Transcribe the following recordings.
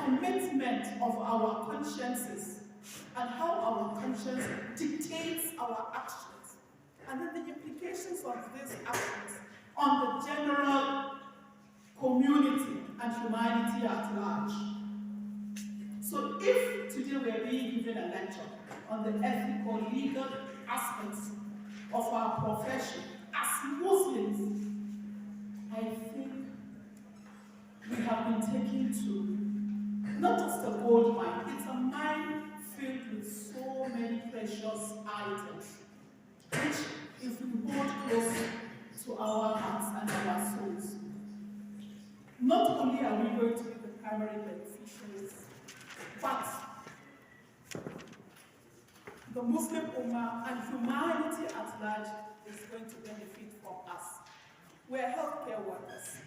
commitment of our consciences and how our conscience dictates our actions, and then the implications of these actions on the general community and humanity at large. So if today we're being given a lecture on the ethical, legal aspects of our profession as Muslims, I think we have been taken to not just a gold mine, it's a mine filled with so many precious items, which if we hold close to our hearts and our souls, not only are we going to be the primary beneficiaries, but the Muslim Ummah and humanity at large is going to benefit from us. We're healthcare workers.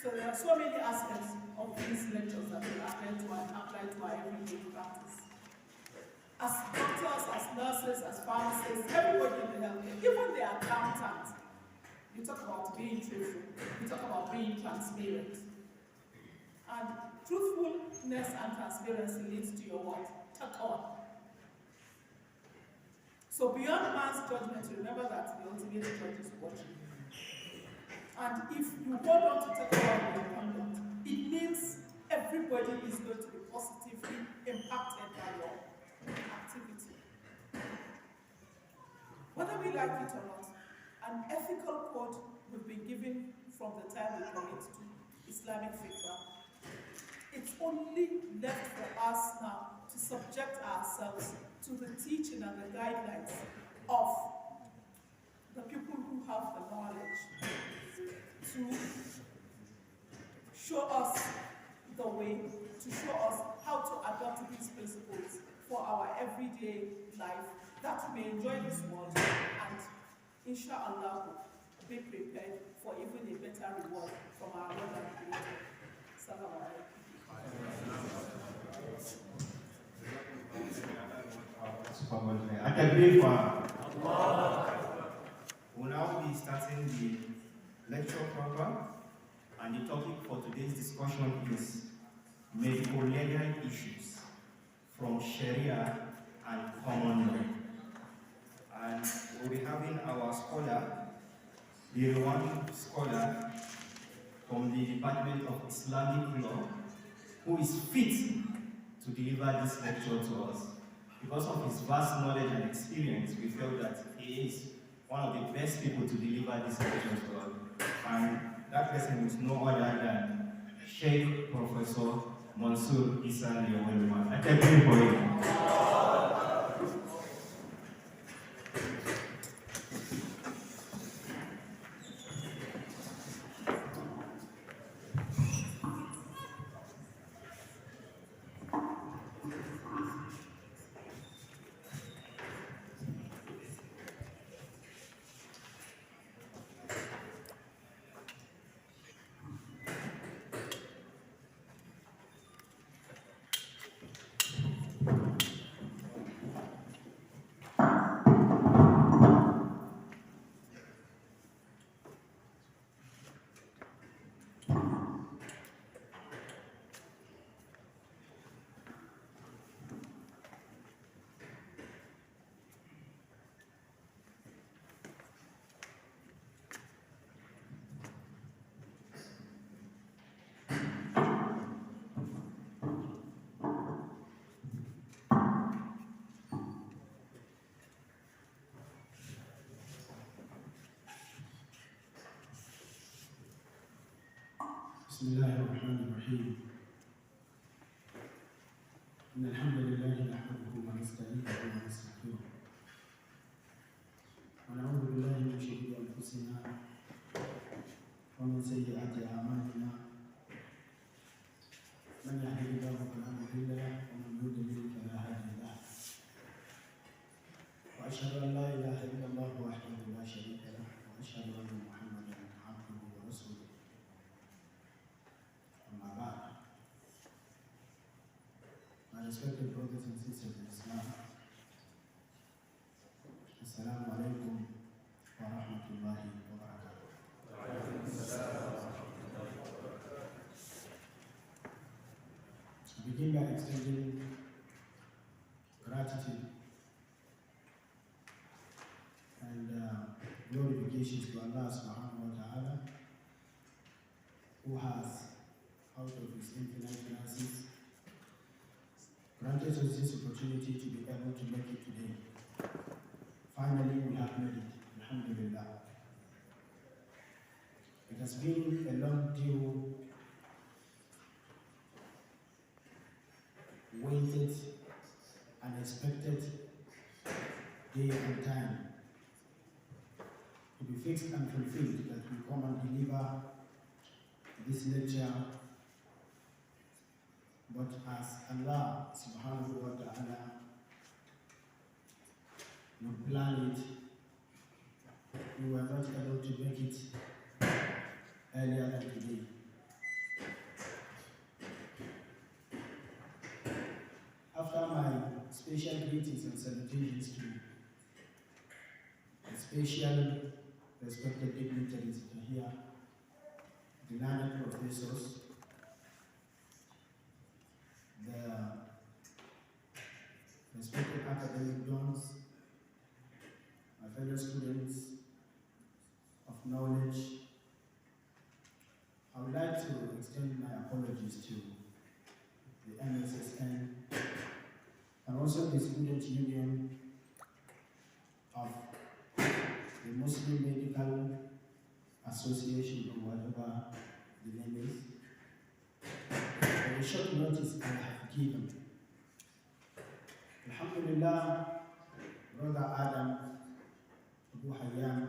So there are so many aspects of these lectures that we apply to our everyday practice. As doctors, as nurses, as pharmacists, everybody in the healthcare, even the accountant, you talk about being truthful, you talk about being transparent. And truthfulness and transparency leads to your what? Taqwa. So beyond man's judgment, remember that the ultimate judge is watching. And if you hold on to taqwa in your conduct, it means everybody is going to be positively impacted by your activity. Whether we like it or not, an ethical code we've been given from the time we commit to Islamic fiqh. It's only left for us now to subject ourselves to the teaching and the guidelines of the people who have the knowledge to show us the way, to show us how to adopt these principles for our everyday life, that we may enjoy this world and, inshallah, be prepared for even a better reward from our Lord and Creator. Assalamu alaikum. We'll now be starting the lecture program, and the topic for today's discussion is medical legal issues from Sharia and common law. And we'll be having our scholar, the renowned scholar from the Department of Islamic Law, who is fit to deliver this lecture to us. Because of his vast knowledge and experience, we felt that he is one of the best people to deliver this lecture to us. And that person is no other than Sheikh Professor Mansour Isa Lewelman. I thank you for him. بسم الله الرحمن الرحيم. إن الحمد لله نحمده ونستعينه ونستغفره ونعوذ بالله من شرور أنفسنا ومن سيئات أعمالنا. من يهده الله فلا مضل له ومن يضلل فلا هادي له. وأشهد أن لا إله إلا الله وحده لا شريك له وأشهد أن محمدا عبده ورسوله. My respected brothers and sisters in Islam, Assalamu alaikum wa rahmatullahi wa barakatuh. begin by extending gratitude and glorifications to Allah subhanahu wa ta'ala, who has, out of his infinite mercies, granted us this opportunity to be able to make it today. Finally, we have made it, alhamdulillah. It has been a long due, waited, unexpected day and time to be fixed and fulfilled that we come and deliver this lecture. But as Allah subhanahu wa ta'ala would plan it, we were not able to make it earlier than today. After my special greetings and salutations to the special respected dignitaries here, the learned professors, the respected academic dons, my fellow students of knowledge, I would like to extend my apologies to the MSSN and also the Student Union of the Muslim Medical Association, or whatever the name is, for the short notice I have given. Alhamdulillah, Brother Adam Abu Hayyan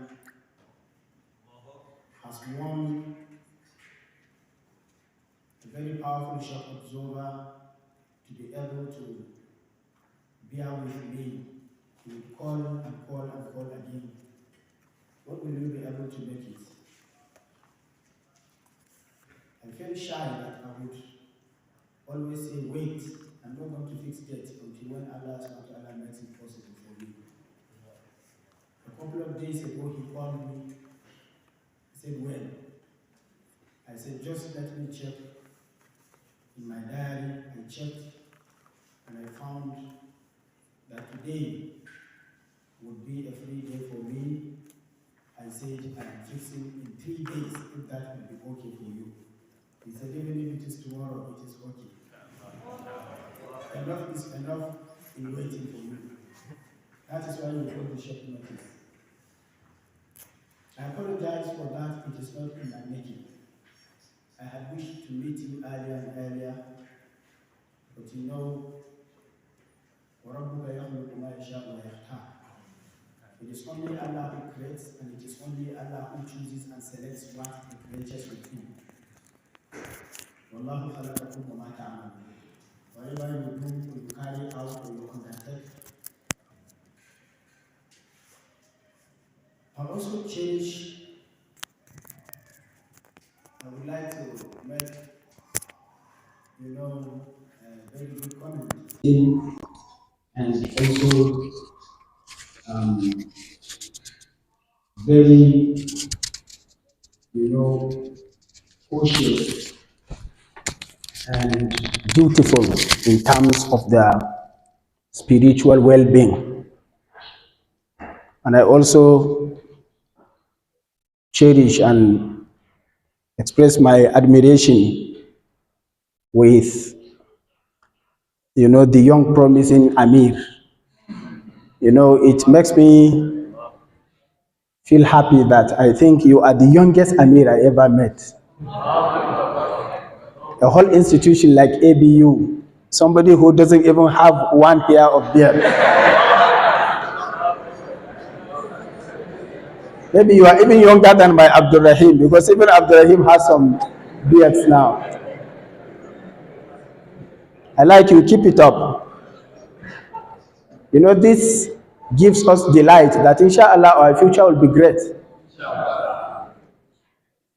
has won a very powerful shock absorber to be able to bear with me. He would call and call and call again. What will you be able to make it? I felt shy that I would always say, wait, I'm not going to fix that until when Allah SWT makes it possible for me. A couple of days ago, he called me. He said, when? I said, just let me check in my diary. I checked and I found that today would be a free day for me. I said, I'm fixing in 3 days if that will be okay for you. He said, even if it is tomorrow, it is okay. Enough is enough in waiting for you. That is why we put the short notice. I apologize for that, it is not in my making. I had wished to meet you earlier and earlier, but you know, وَرَبُّكَ يَخْلُقُ مَا يَشَاءُ وَيَخْتَارُ. It is only Allah who creates, and it is only Allah who chooses and selects what He creates with Him. وَاللَّهُ خَلَقَكُمْ وَمَا تَعْمَلُونَ. Whatever you do, or you carry out, or you undertake. I also cherish, I would like to make, a very good comment. And also, very, cautious and beautiful in terms of their spiritual well-being. And I also cherish and express my admiration with, the young promising Amir. It makes me feel happy that I think you are the youngest Amir I ever met. A whole institution like ABU, somebody who doesn't even have one hair of beard. Maybe you are even younger than my Abdul Rahim, because even Abdul Rahim has some beards now. I like you, keep it up. This gives us delight that inshallah our future will be great.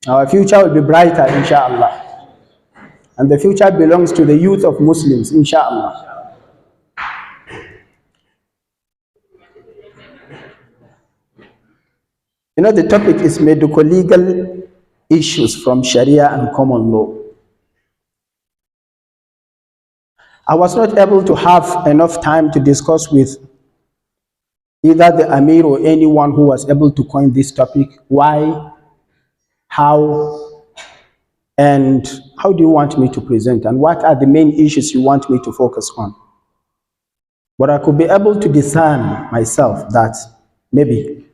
Our future will be brighter, inshallah. And the future belongs to the youth of Muslims, inshallah. The topic is medico-legal issues from Sharia and common law. I was not able to have enough time to discuss with either the Amir or anyone who was able to coin this topic. Why, how, and how do you want me to present, and what are the main issues you want me to focus on? But I could be able to discern myself that maybe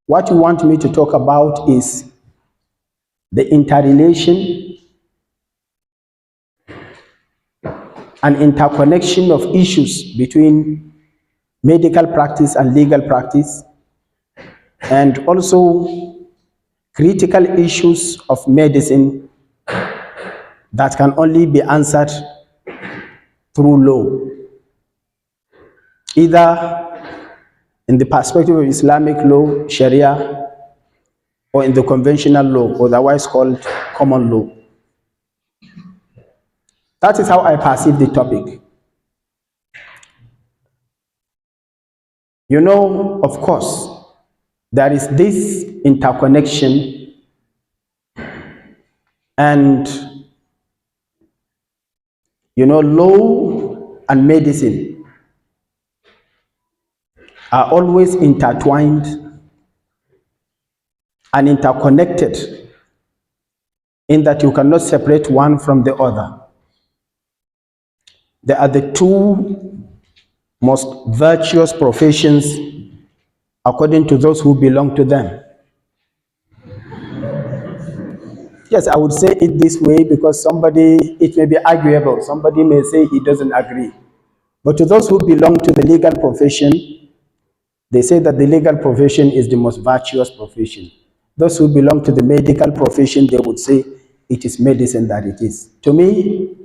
what you want me to talk about is the interrelation and interconnection of issues between medical practice and legal practice, and also critical issues of medicine that can only be answered through law, either in the perspective of Islamic law, Sharia, or in the conventional law, otherwise called common law. That is how I perceive the topic. You know, of course, there is this interconnection, and you know, law and medicine are always intertwined and interconnected, in that you cannot separate one from the other. They are the two most virtuous professions according to those who belong to them. Yes, I would say it this way because it may be arguable. Somebody may say he doesn't agree. But to those who belong to the legal profession, they say that the legal profession is the most virtuous profession. Those who belong to the medical profession, they would say it is medicine that it is. To me,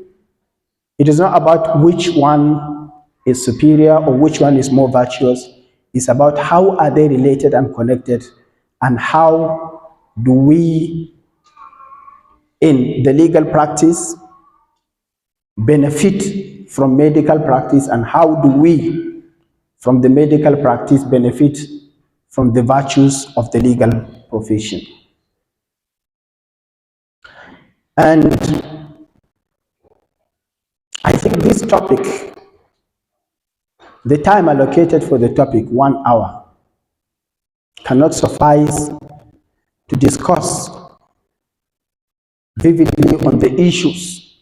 it is not about which one is superior or which one is more virtuous. It's about how are they related and connected, and how do we, in the legal practice, benefit from medical practice, and how do we, from the medical practice, benefit from the virtues of the legal profession. And I think this topic, the time allocated for the topic, 1 hour, cannot suffice to discuss vividly on the issues,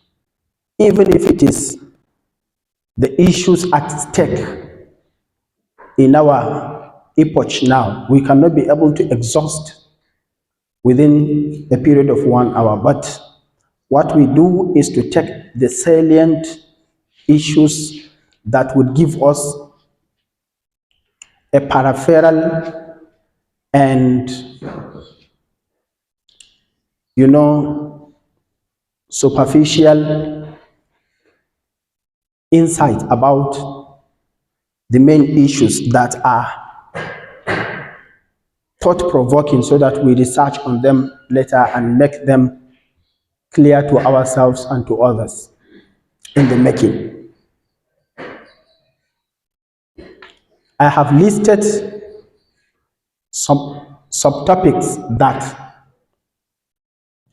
even if it is the issues at stake in our epoch now. We cannot be able to exhaust within a period of 1 hour. But what we do is to take the salient issues that would give us a peripheral and, you know, superficial insight about the main issues that are thought-provoking, so that we research on them later and make them clear to ourselves and to others in the making. I have listed some subtopics that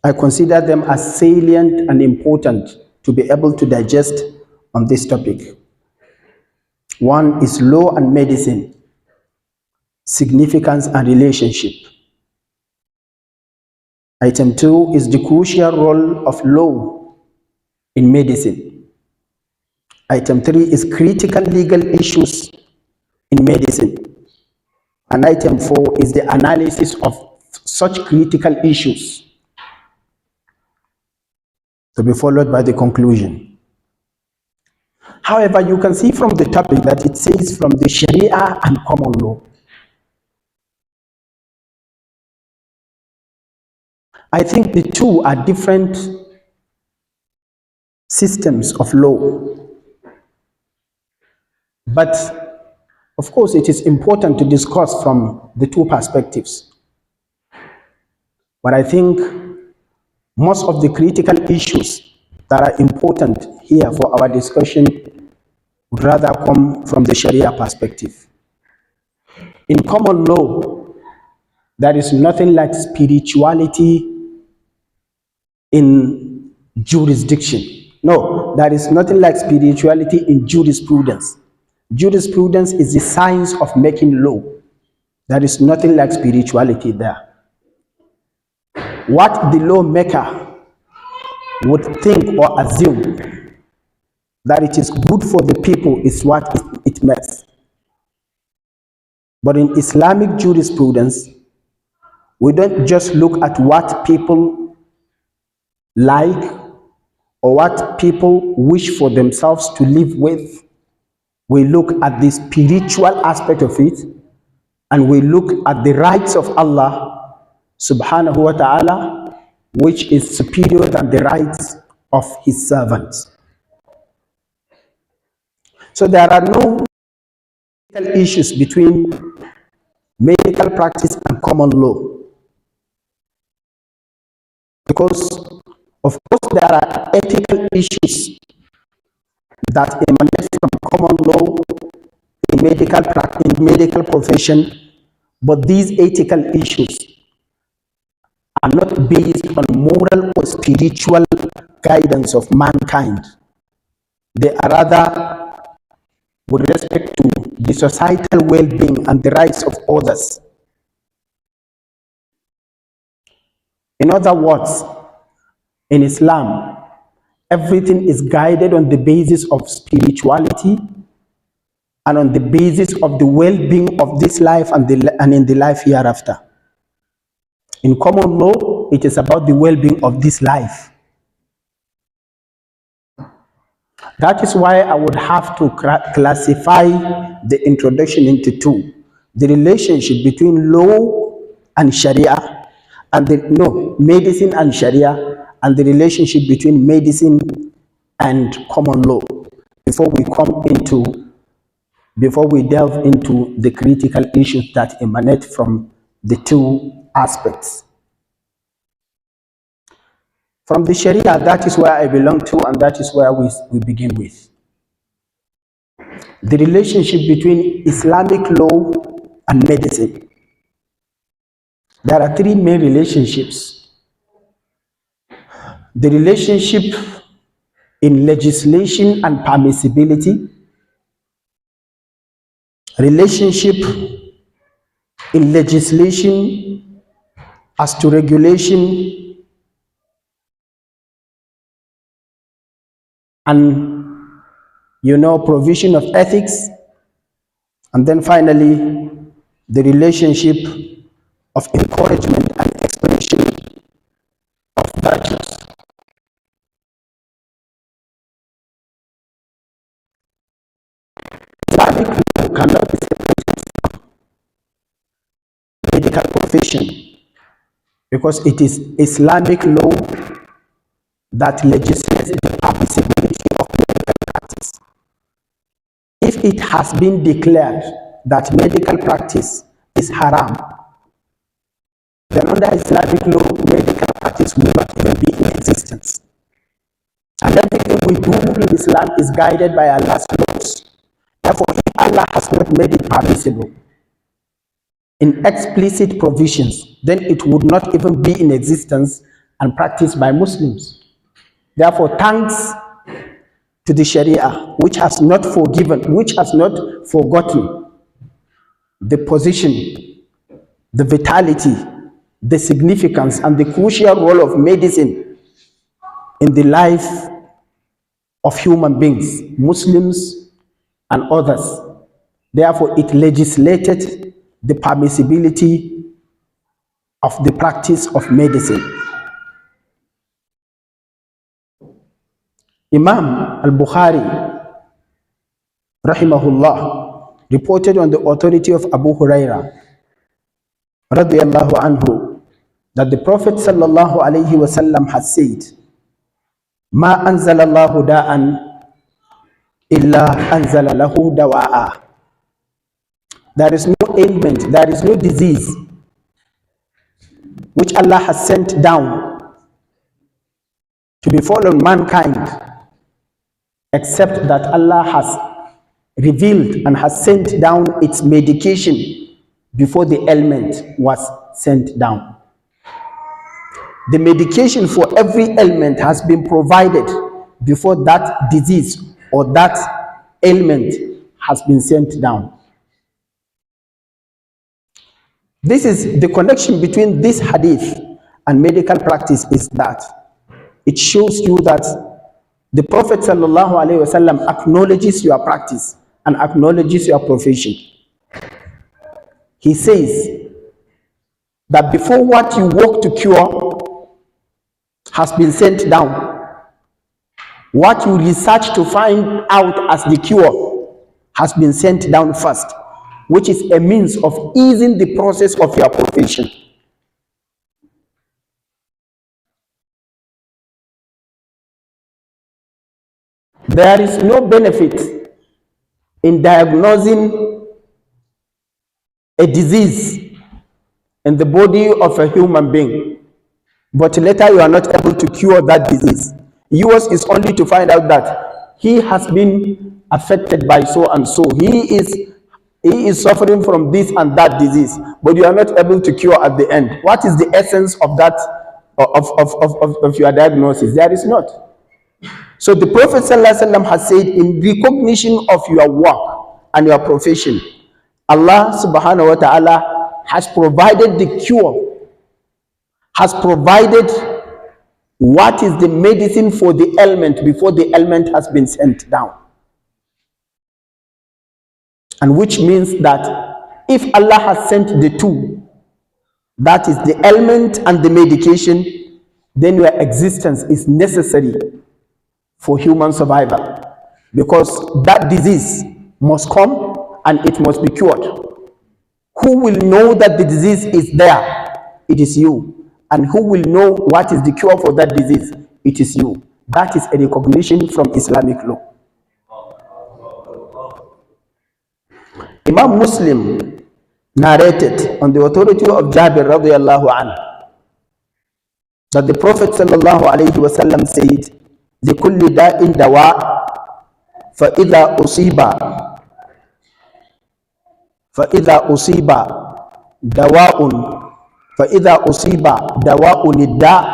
I consider them as salient and important to be able to digest on this topic. One is law and medicine, significance and relationship. Item 2 is the crucial role of law in medicine. Item 3 is critical legal issues in medicine. And item 4 is the analysis of such critical issues, to be followed by the conclusion. However, you can see from the topic that it says from the Sharia and common law. I think the two are different systems of law. But of course, it is important to discuss from the two perspectives. But I think most of the critical issues that are important here for our discussion would rather come from the Sharia perspective. In common law, there is nothing like spirituality in jurisdiction. No, there is nothing like spirituality in jurisprudence. Jurisprudence is the science of making law. There is nothing like spirituality there. What the lawmaker would think or assume that it is good for the people is what it makes. But in Islamic jurisprudence, we don't just look at what people like or what people wish for themselves to live with. We look at the spiritual aspect of it, and we look at the rights of Allah subhanahu wa ta'ala, which is superior than the rights of his servants. So there are no issues between medical practice and common law. Because, of course, there are ethical issues that emanate from common law in medical practice, in medical profession, but these ethical issues are not based on moral or spiritual guidance of mankind. They are rather with respect to the societal well-being and the rights of others. In other words, in Islam, everything is guided on the basis of spirituality and on the basis of the well-being of this life and in the life hereafter. In common law, it is about the well-being of this life. That is why I would have to classify the introduction into two: the relationship between law and Sharia, and medicine and Sharia, and the relationship between medicine and common law, before we delve into the critical issues that emanate from the two aspects. From the Sharia, that is where I belong to, and that is where we begin with. The relationship between Islamic law and medicine. There are three main relationships. The relationship in legislation and permissibility, relationship in legislation as to regulation, and provision of ethics, and then finally the relationship of encouragement and expansion of virtues. Islamic law cannot be separated from medical profession, because it is Islamic law that legislates the permissibility of medical practice. If it has been declared that medical practice is haram, then under Islamic law, medical practice will not even be in existence. And everything we do in Islam is guided by Allah's laws. Therefore, if Allah has not made it permissible in explicit provisions, then it would not even be in existence and practiced by Muslims. Therefore, thanks to the Sharia, which has not forgotten the position, the vitality, the significance, and the crucial role of medicine in the life of human beings, Muslims and others. Therefore, it legislated the permissibility of the practice of medicine. Imam al-Bukhari, rahimahullah, reported on the authority of Abu Huraira, radiyallahu anhu, that the Prophet sallallahu alayhi wasallam has said, "Ma anzalallahu da'an illa anzala lahu dawa'a." There is no ailment, there is no disease which Allah has sent down to befall on mankind, except that Allah has revealed and has sent down its medication before the ailment was sent down. The medication for every ailment has been provided before that disease or that ailment has been sent down. This is the connection between this hadith and medical practice, is that it shows you that the Prophet ﷺ acknowledges your practice and acknowledges your profession. He says that before what you work to cure has been sent down, what you research to find out as the cure has been sent down first, which is a means of easing the process of your profession. There is no benefit in diagnosing a disease in the body of a human being, but later you are not able to cure that disease. Yours is only to find out that he has been affected by so and so. He is suffering from this and that disease, but you are not able to cure at the end. What is the essence of that, of your diagnosis? There is not. So the Prophet ﷺ has said, in recognition of your work and your profession, Allah subhanahu wa ta'ala has provided the cure, has provided what is the medicine for the ailment before the ailment has been sent down. And which means that if Allah has sent the two, that is the ailment and the medication, then your existence is necessary for human survival, because that disease must come and it must be cured. Who will know that the disease is there? It is you. And who will know what is the cure for that disease? It is you. That is a recognition from Islamic law. Imam Muslim narrated on the authority of Jabir radiallahu anhu that the Prophet sallallahu alayhi wa sallam said, لِكُلِّ دَاءٍ دَوَاءٍ فَإِذَا أُصِيبَ دَوَاءٌ الدَّاء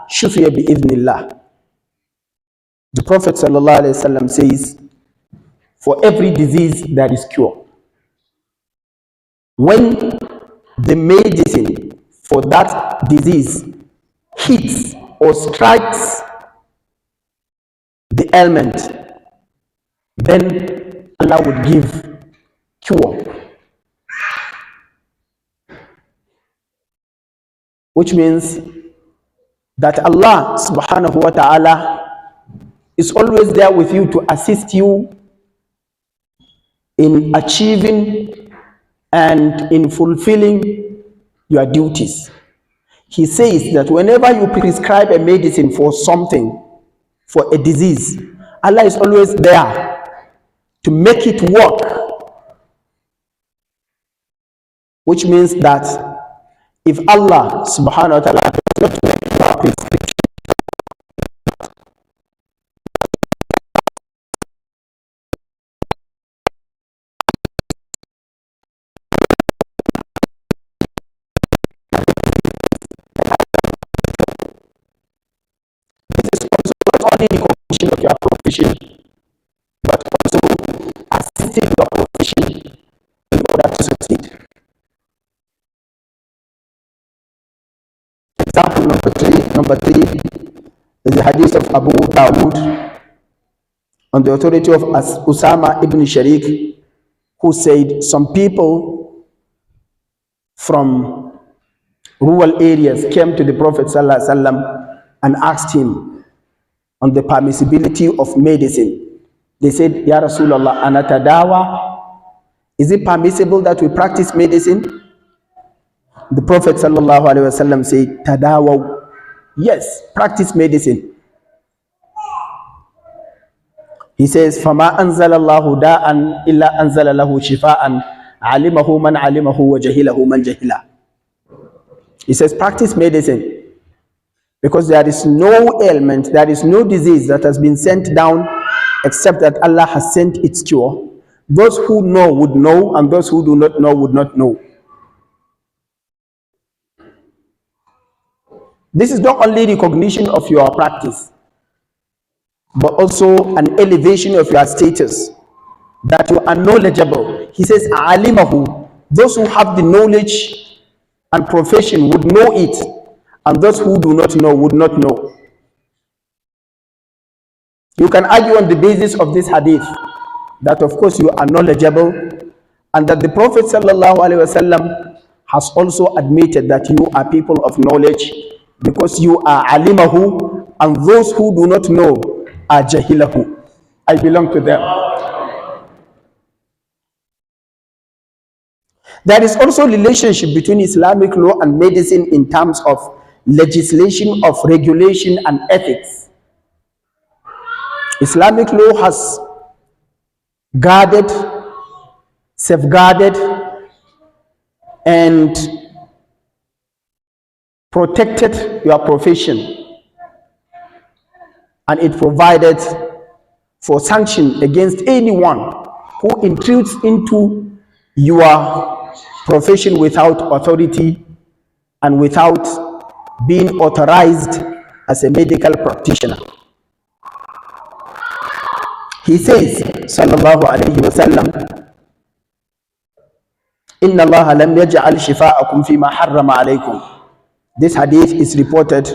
شُفِيَ بِإِذْنِ اللَّهِ. The Prophet sallallahu alayhi wa sallam says, for every disease there is cure. When the medicine for that disease hits or strikes the ailment, then Allah would give cure. Which means that Allah subhanahu wa ta'ala is always there with you to assist you in achieving and in fulfilling your duties. He says that whenever you prescribe a medicine for something, for a disease, Allah is always there to make it work. Which means that if Allah subhanahu wa ta'ala does not make your prescription, this is also not only the completion of your profession, but also assisting your profession in order to succeed. Example number three is the hadith of Abu Daarul on the authority of Usama ibn Sharik, who said some people from rural areas came to the Prophet ﷺ and asked him on the permissibility of medicine. They said, Ya Rasulullah, anatadawa, is it permissible that we practice medicine? The Prophet ﷺ said, tadawaw, yes, practice medicine. He says, فَمَا أَنزَلَ اللَّهُ دَاءً إِلَّا أَنزَلَ لَهُ شِفَاءً عَلِمَهُ مَنْ عَلِمَهُ وَجَهِلَهُ مَنْ جَهِلَهُ. He says, practice medicine, because there is no ailment, there is no disease that has been sent down except that Allah has sent its cure. Those who know would know, and those who do not know would not know. This is not only recognition of your practice, but also an elevation of your status, that you are knowledgeable. He says, alimahu, those who have the knowledge and profession would know it, and those who do not know would not know. You can argue on the basis of this hadith that of course you are knowledgeable, and that the Prophet ﷺ has also admitted that you are people of knowledge, because you are alimahu, and those who do not know are jahilahu. I belong to them. There is also relationship between Islamic law and medicine in terms of legislation, of regulation and ethics. Islamic law has guarded, safeguarded, and protected your profession, and it provided for sanction against anyone who intrudes into your profession without authority and without being authorized as a medical practitioner. He says, sallallahu alayhi wa sallam, Inna Allah lam yaj'al shifa'akum fima harrama alaykum. This hadith is reported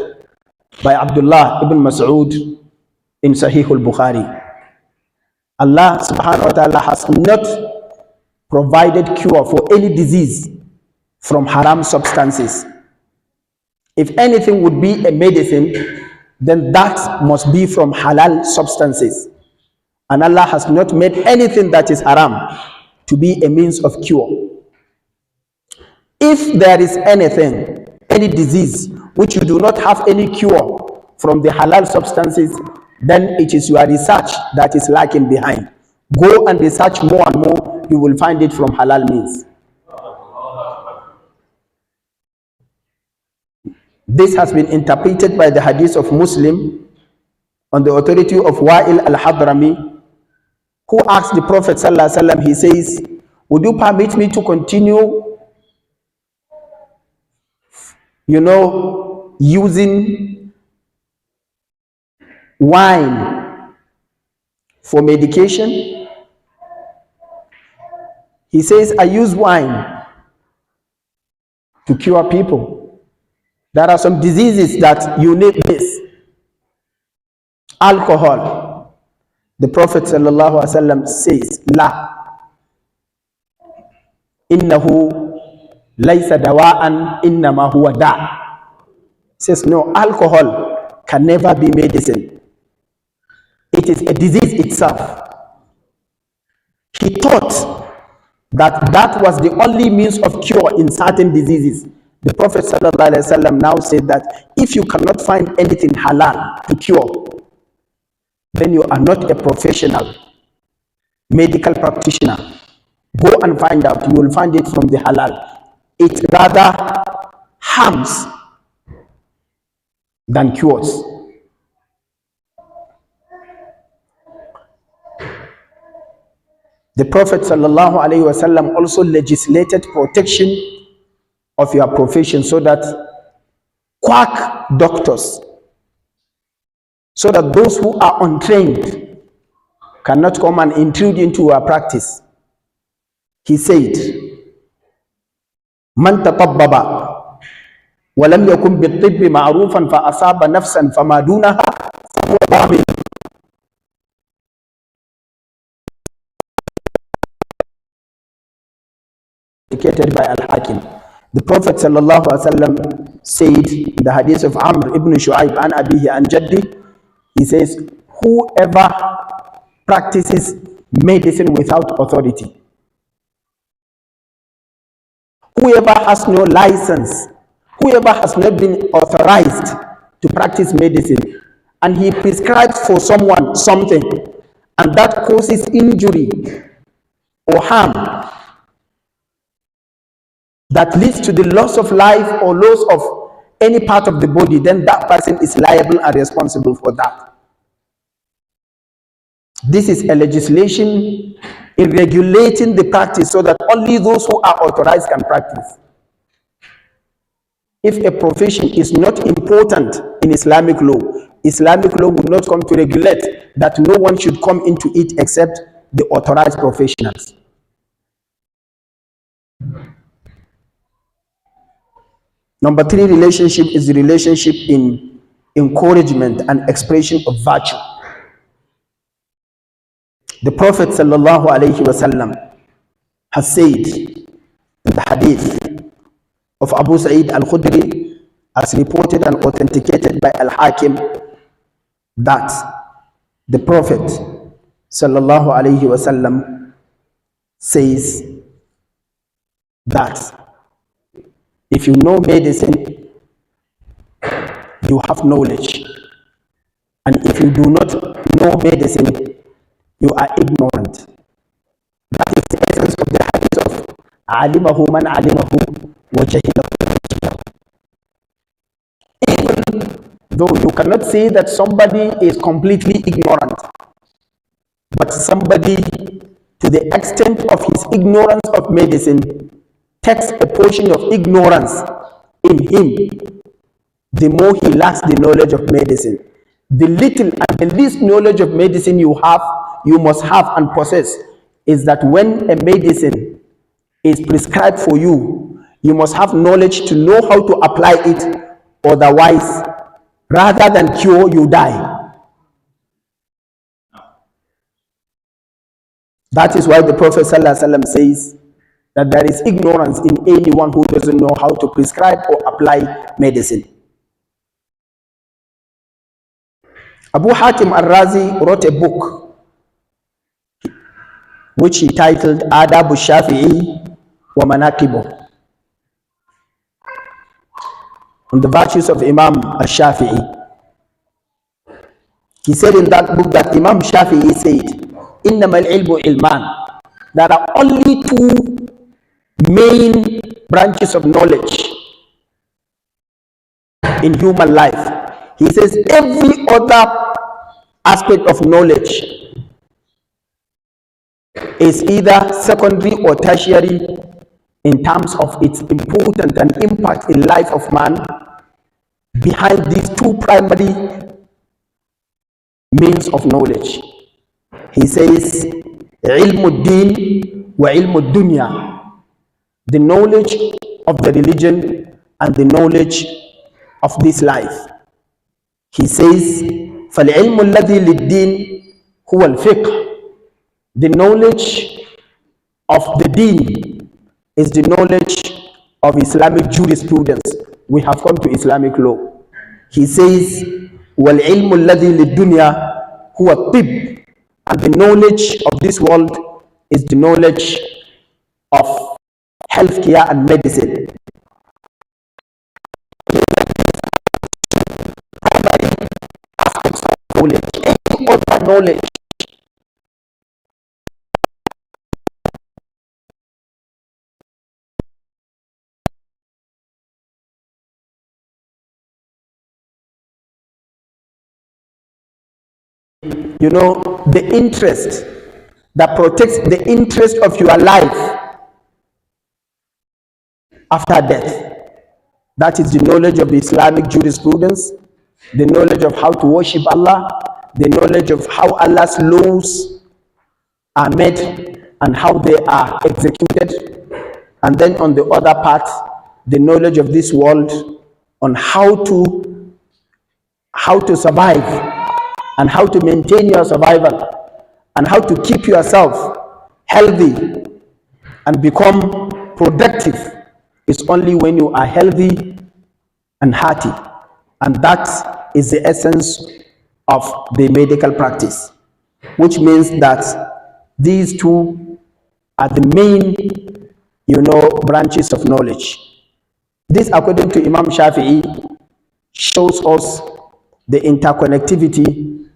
by Abdullah ibn Mas'ud in Sahih al-Bukhari. Allah subhanahu wa ta'ala has not provided cure for any disease from haram substances. If anything would be a medicine, then that must be from halal substances. And Allah has not made anything that is haram to be a means of cure. If there is anything, any disease which you do not have any cure from the halal substances, then it is your research that is lacking behind. Go and research more and more, you will find it from halal means. This has been interpreted by the hadith of Muslim on the authority of Wa'il al-Hadrami, who asked the Prophet sallallahu alaihi wasallam, he says, would you permit me to continue using wine for medication? He says, I use wine to cure people. There are some diseases that you need this. Alcohol. The Prophet sallallahu alaihi wasallam says, La. Innahu laysa dawa'an innama huwa da'. Says no, alcohol can never be medicine. It is a disease itself. He thought that that was the only means of cure in certain diseases. The Prophet ﷺ now said that if you cannot find anything halal to cure, then you are not a professional medical practitioner. Go and find out. You will find it from the halal. It rather harms than cures. The Prophet ﷺ also legislated protection of your profession, so that quack doctors, so that those who are untrained cannot come and intrude into your practice. He said, Man tatabbaba wa lam yakun bit-tibbi ma'rufan fa asaba nafsan fama dunaha fa huwa babil. Indicated by Al-Hakim. The Prophet sallallahu alaihi wasallam said in the hadith of Amr ibn Shu'aib an abihi an jaddi, he says, whoever practices medicine without authority, whoever has no license, whoever has not been authorized to practice medicine, and he prescribes for someone something, and that causes injury or harm that leads to the loss of life or loss of any part of the body, then that person is liable and responsible for that. This is a legislation in regulating the practice so that only those who are authorized can practice. If a profession is not important in Islamic law, Islamic law would not come to regulate that no one should come into it except the authorized professionals. Number 3 relationship is the relationship in encouragement and expression of virtue. The Prophet sallallahu alaihi wasallam has said in the hadith of Abu Sa'id al-Khudri, as reported and authenticated by Al-Hakim, that the Prophet sallallahu alaihi wasallam says that if you know medicine, you have knowledge, and if you do not know medicine, you are ignorant. That is the essence of the hadith of alimahu man alimahu wa jahilahu. Even though you cannot say that somebody is completely ignorant, but somebody, to the extent of his ignorance of medicine, takes a portion of ignorance in him, the more he lacks the knowledge of medicine. The little and the least knowledge of medicine you must have and possess is that when a medicine is prescribed for you, you must have knowledge to know how to apply it, otherwise, rather than cure, you die. That is why the Prophet ﷺ says that there is ignorance in anyone who doesn't know how to prescribe or apply medicine. Abu Hatim al-Razi wrote a book which he titled Adabu Shafi'i wa Manaqibu, on the virtues of Imam al-Shafi'i. He said in that book that Imam Shafi'i said, Innama al-ilmu ilman. There are only 2 main branches of knowledge in human life. He says every other aspect of knowledge is either secondary or tertiary in terms of its importance and impact in life of man. Behind these 2 primary means of knowledge, he says ilmu din wa ilmu dunya, the knowledge of the religion and the knowledge of this life. He says فَالْعِلْمُ الَّذِي لِلدِّينِ هُوَ الْفِقْهِ. The knowledge of the deen is the knowledge of Islamic jurisprudence. We have come to Islamic law. He says وَالْعِلْمُ الَّذِي لِلدُّنْيَا هُوَ الطِّبِّ. And the knowledge of this world is the knowledge of healthcare and medicine. Primary aspects of knowledge. Any other knowledge the interest that protects the interest of your life after death. That is the knowledge of Islamic jurisprudence, the knowledge of how to worship Allah, the knowledge of how Allah's laws are made and how they are executed, and then on the other part, the knowledge of this world on how to survive and how to maintain your survival and how to keep yourself healthy and become productive is only when you are healthy and hearty. And that is the essence of the medical practice, which means that these 2 are the main, branches of knowledge. This, according to Imam Shafi'i, shows us the interconnectivity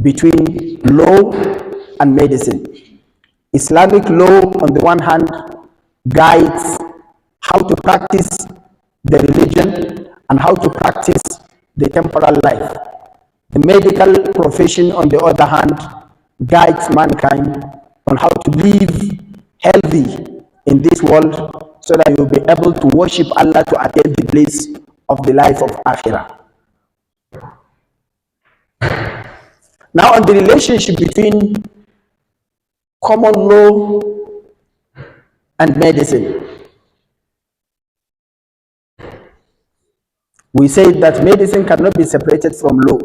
between law and medicine. Islamic law, on the one hand, guides how to practice the religion and how to practice the temporal life. The medical profession, on the other hand, guides mankind on how to live healthy in this world so that you'll be able to worship Allah to attain the place of the life of Akhirah. Now, on the relationship between common law and medicine, we say that medicine cannot be separated from law,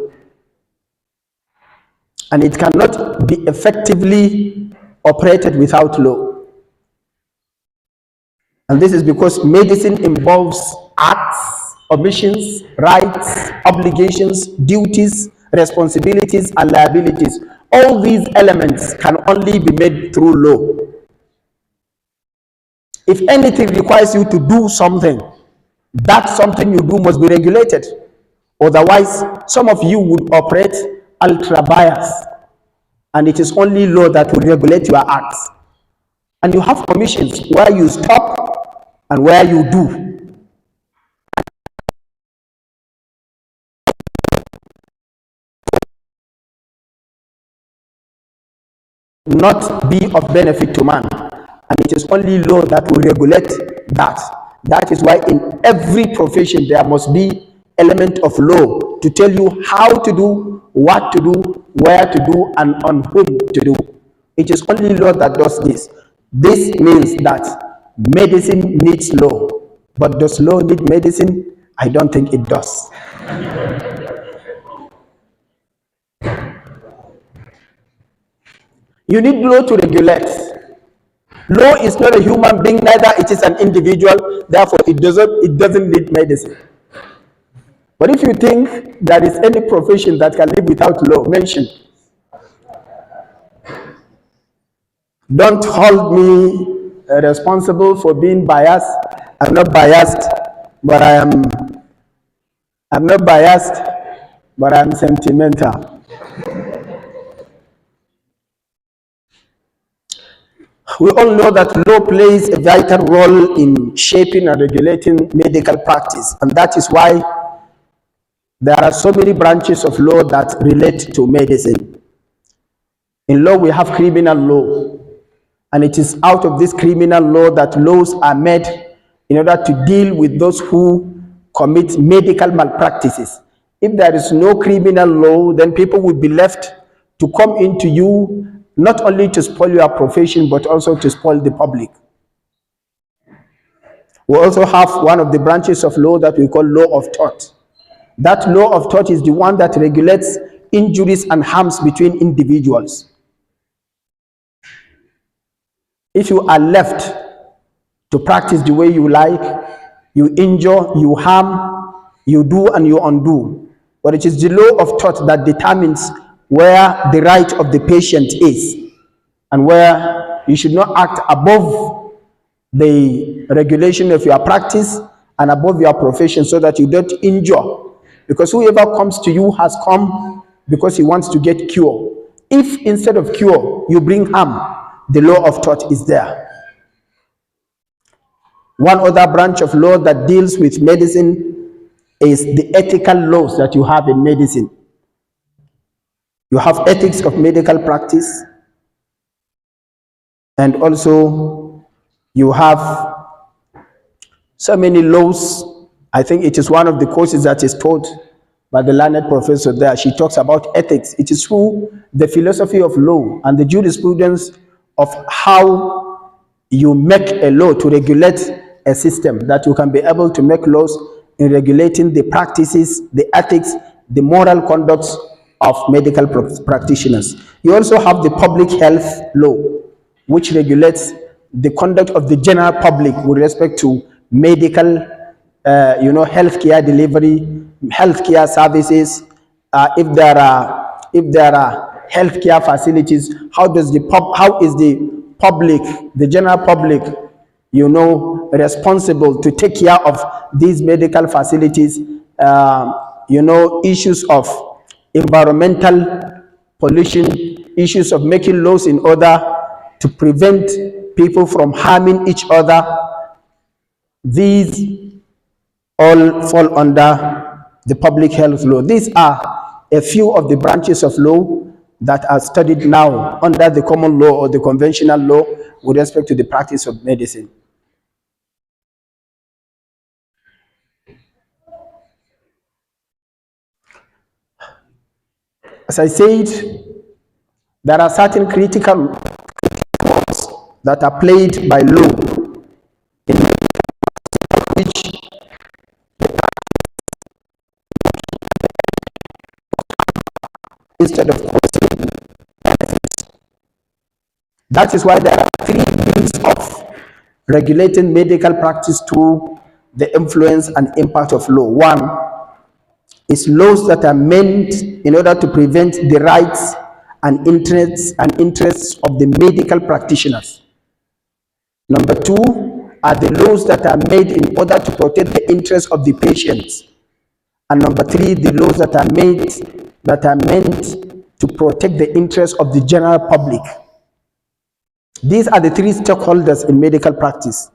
and it cannot be effectively operated without law. And this is because medicine involves acts, omissions, rights, obligations, duties, responsibilities, and liabilities. All these elements can only be made through law. If anything requires you to do something, that something you do must be regulated. Otherwise, some of you would operate ultra bias, and it is only law that will regulate your acts. And you have commissions where you stop and where you do. Not be of benefit to man, and it is only law that will regulate that. That is why in every profession there must be element of law to tell you how to do, what to do, where to do, and on whom to do. It is only law that does this. This means that medicine needs law, but does law need medicine? I don't think it does. You need law to regulate. Law is not a human being, neither it is an individual, therefore it doesn't need medicine. But if you think there is any profession that can live without law, mention. Don't hold me responsible for being biased. I'm not biased, but I'm not biased, but I'm sentimental. We all know that law plays a vital role in shaping and regulating medical practice, and that is why there are so many branches of law that relate to medicine. In law, we have criminal law, and it is out of this criminal law that laws are made in order to deal with those who commit medical malpractices. If there is no criminal law, then people will be left to come into you not only to spoil your profession, but also to spoil the public. We also have one of the branches of law that we call law of tort. That law of tort is the one that regulates injuries and harms between individuals. If you are left to practice the way you like, you injure, you harm, you do and you undo. But it is the law of tort that determines where the right of the patient is and where you should not act above the regulation of your practice and above your profession so that you don't injure. Because whoever comes to you has come because he wants to get cure. If instead of cure you bring harm, the law of tort is there. One other branch of law that deals with medicine is the ethical laws that you have in medicine. You have ethics of medical practice, and also you have so many laws. I think it is one of the courses that is taught by the learned professor there. She talks about ethics. It is through the philosophy of law and the jurisprudence of how you make a law to regulate a system that you can be able to make laws in regulating the practices, the ethics, the moral conducts of medical practitioners. You also have the public health law, which regulates the conduct of the general public with respect to medical, healthcare delivery, healthcare services. If there are healthcare facilities, how is the public, the general public, responsible to take care of these medical facilities? Issues of environmental pollution, issues of making laws in order to prevent people from harming each other. These all fall under the public health law. These are a few of the branches of law that are studied now under the common law or the conventional law with respect to the practice of medicine. As I said, there are certain critical roles that are played by law in which instead of causing benefits. That is why there are three means of regulating medical practice through the influence and impact of law. One is laws that are meant in order to prevent the rights and interests of the medical practitioners. Number two are the laws that are made in order to protect the interests of the patients. And number three, the laws that are meant to protect the interests of the general public. These are the three stakeholders in medical practice: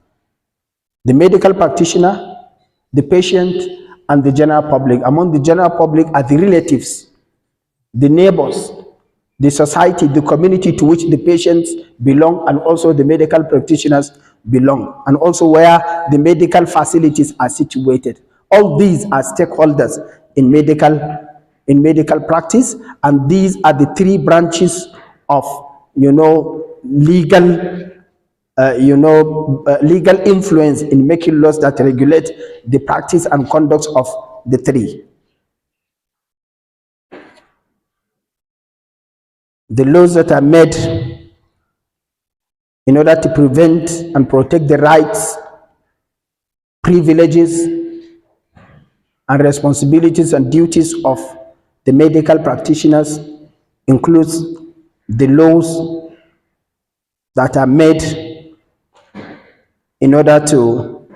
the medical practitioner, the patient, and the general public. Among the general public are the relatives, the neighbors, the society, the community to which the patients belong, and also the medical practitioners belong, and also where the medical facilities are situated. All these are stakeholders in medical practice, and these are the three branches of legal legal influence in making laws that regulate the practice and conduct of the three. The laws that are made in order to prevent and protect the rights, privileges, and responsibilities and duties of the medical practitioners includes the laws that are made in order to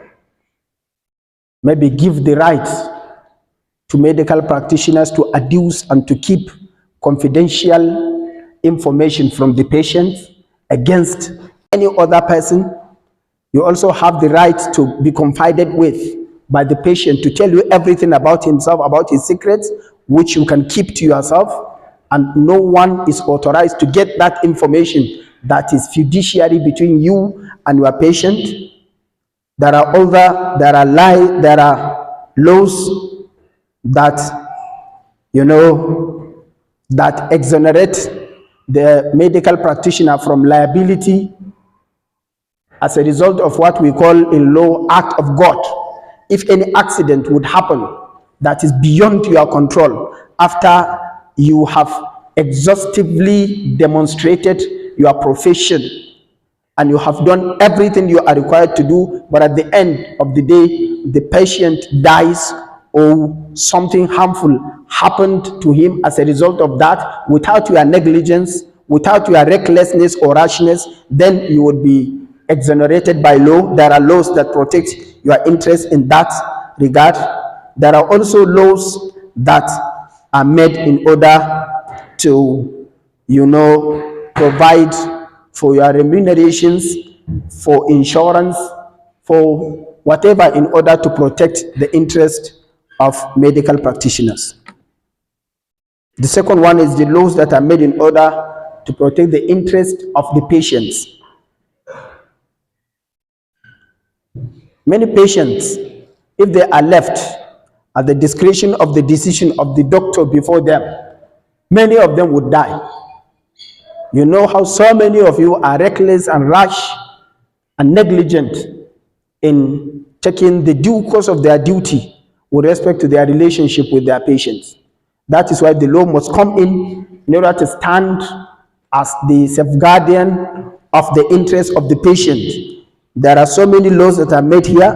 maybe give the rights to medical practitioners to adduce and to keep confidential information from the patient against any other person. You also have the right to be confided with by the patient, to tell you everything about himself, about his secrets, which you can keep to yourself, and no one is authorized to get that information that is fiduciary between you and your patient. There are laws that that exonerate the medical practitioner from liability as a result of what we call in law act of God. If any accident would happen that is beyond your control, after you have exhaustively demonstrated your profession and you have done everything you are required to do, but at the end of the day the patient dies or something harmful happened to him as a result of that, without your negligence, without your recklessness or rashness, then you would be exonerated by law. There are laws that protect your interest in that regard. There are also laws that are made in order to provide for your remunerations, for insurance, for whatever, in order to protect the interest of medical practitioners. The second one is the laws that are made in order to protect the interest of the patients. Many patients, if they are left at the discretion of the decision of the doctor before them, many of them would die. You know how so many of you are reckless and rash and negligent in taking the due course of their duty with respect to their relationship with their patients. That is why the law must come in order to stand as the safeguardian of the interest of the patient. There are so many laws that are made here,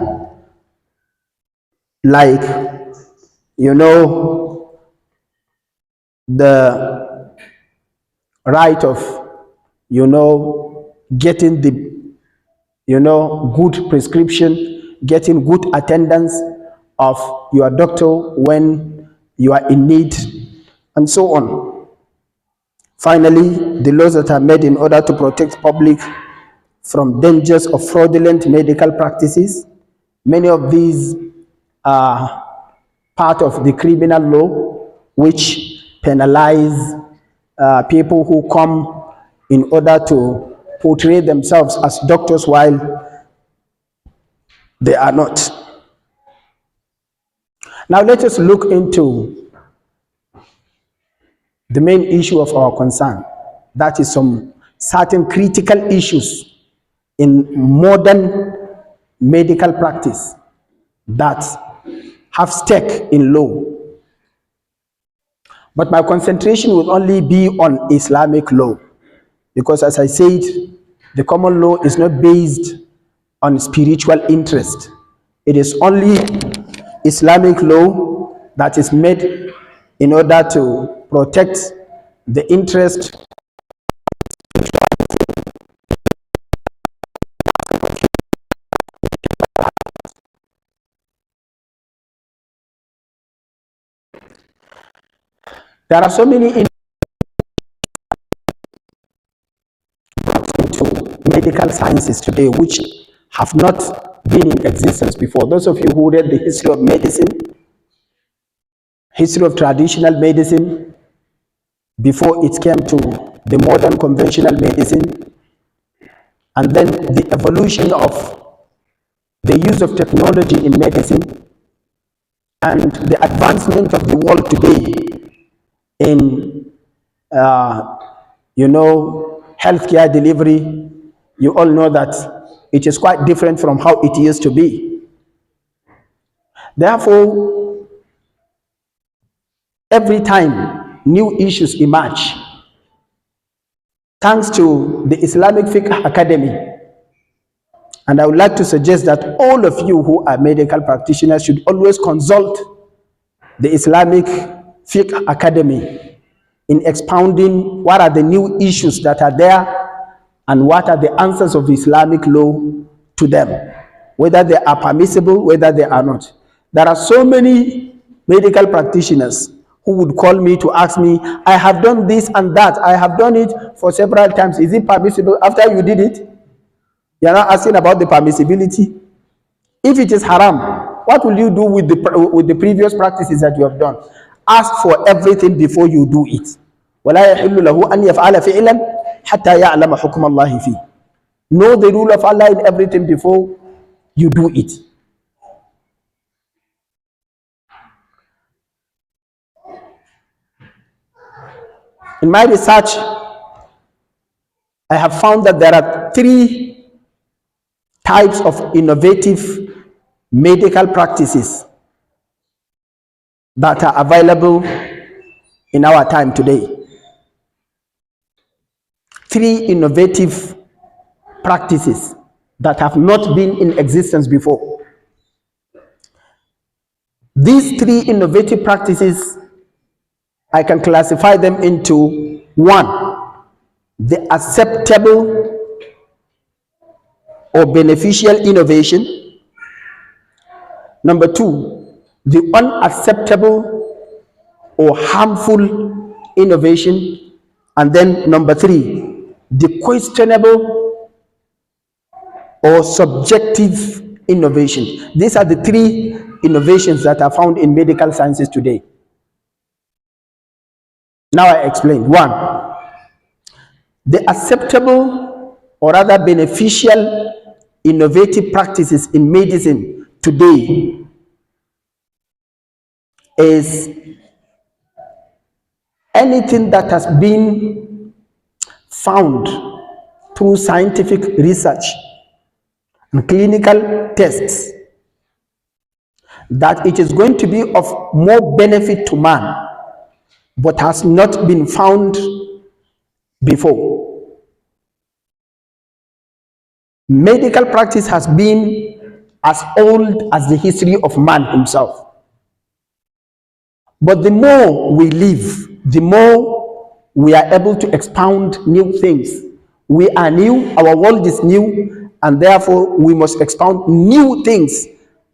like the right of getting the good prescription, getting good attendance of your doctor when you are in need, and so on. Finally, the laws that are made in order to protect public from dangers of fraudulent medical practices. Many of these are part of the criminal law, which penalize people who come in order to portray themselves as doctors while they are not. Now let us look into the main issue of our concern. That is some certain critical issues in modern medical practice that have stake in law. But my concentration will only be on Islamic law, because as I said, the common law is not based on spiritual interest. It is only Islamic law that is made in order to protect the interest . There are so many into medical sciences today which have not been in existence before. Those of you who read the history of medicine, history of traditional medicine, before it came to the modern conventional medicine, and then the evolution of the use of technology in medicine, and the advancement of the world today in healthcare delivery, you all know that it is quite different from how it used to be. Therefore, every time new issues emerge, thanks to the Islamic Fiqh Academy, and I would like to suggest that all of you who are medical practitioners should always consult the Islamic Fiqh Academy in expounding what are the new issues that are there and what are the answers of Islamic law to them, whether they are permissible, whether they are not. There are so many medical practitioners who would call me to ask me, I have done this and that, I have done it for several times, is it permissible? After you did it, you are not asking about the permissibility. If it is haram, what will you do with the previous practices that you have done? Ask for everything before you do it. وَلَا يَحِلُّ لَهُ أَنْ يَفْعَلَ فِعْلًا حَتَّى يَعْلَمَ حُكْمَ اللَّهِ فِيهِ. Know the rule of Allah in everything before you do it. In my research, I have found that there are 3 types of innovative medical practices that are available in our time today. 3 innovative practices that have not been in existence before. These 3 innovative practices, I can classify them into 1, the acceptable or beneficial innovation. Number 2, the unacceptable or harmful innovation. And then number 3, the questionable or subjective innovation. These are the 3 innovations that are found in medical sciences today. Now I explain. 1, the acceptable or rather beneficial innovative practices in medicine today is anything that has been found through scientific research and clinical tests that it is going to be of more benefit to man, but has not been found before. Medical practice has been as old as the history of man himself. But the more we live, the more we are able to expound new things. We are new, our world is new, and therefore we must expound new things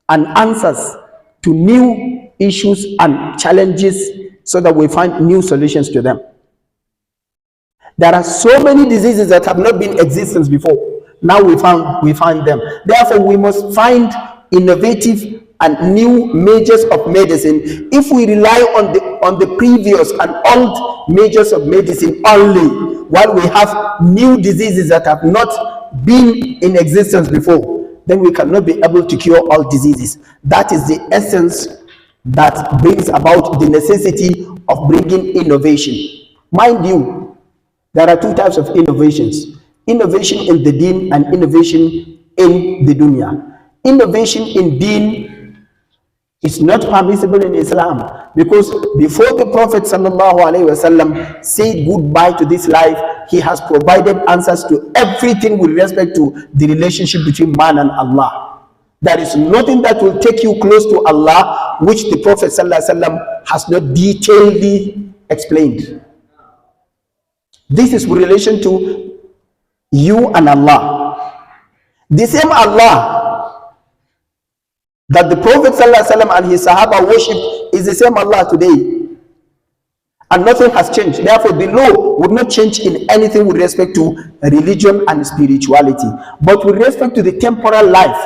and answers to new issues and challenges so that we find new solutions to them. There are so many diseases that have not been in existence before. Now we find them. Therefore, we must find innovative and new measures of medicine. If we rely on the previous and old measures of medicine only, while we have new diseases that have not been in existence before, then we cannot be able to cure all diseases. That is the essence that brings about the necessity of bringing innovation. Mind you, there are two types of innovations: innovation in the deen and innovation in the dunya. Innovation in deen is not permissible in Islam, because before the Prophet ﷺ said goodbye to this life, he has provided answers to everything with respect to the relationship between man and Allah. There is nothing that will take you close to Allah which the Prophet ﷺ has not detailedly explained. This is with relation to you and Allah. The same Allah that the Prophet ﷺ and his Sahaba worshipped is the same Allah today. And nothing has changed. Therefore, the law would not change in anything with respect to religion and spirituality. But with respect to the temporal life,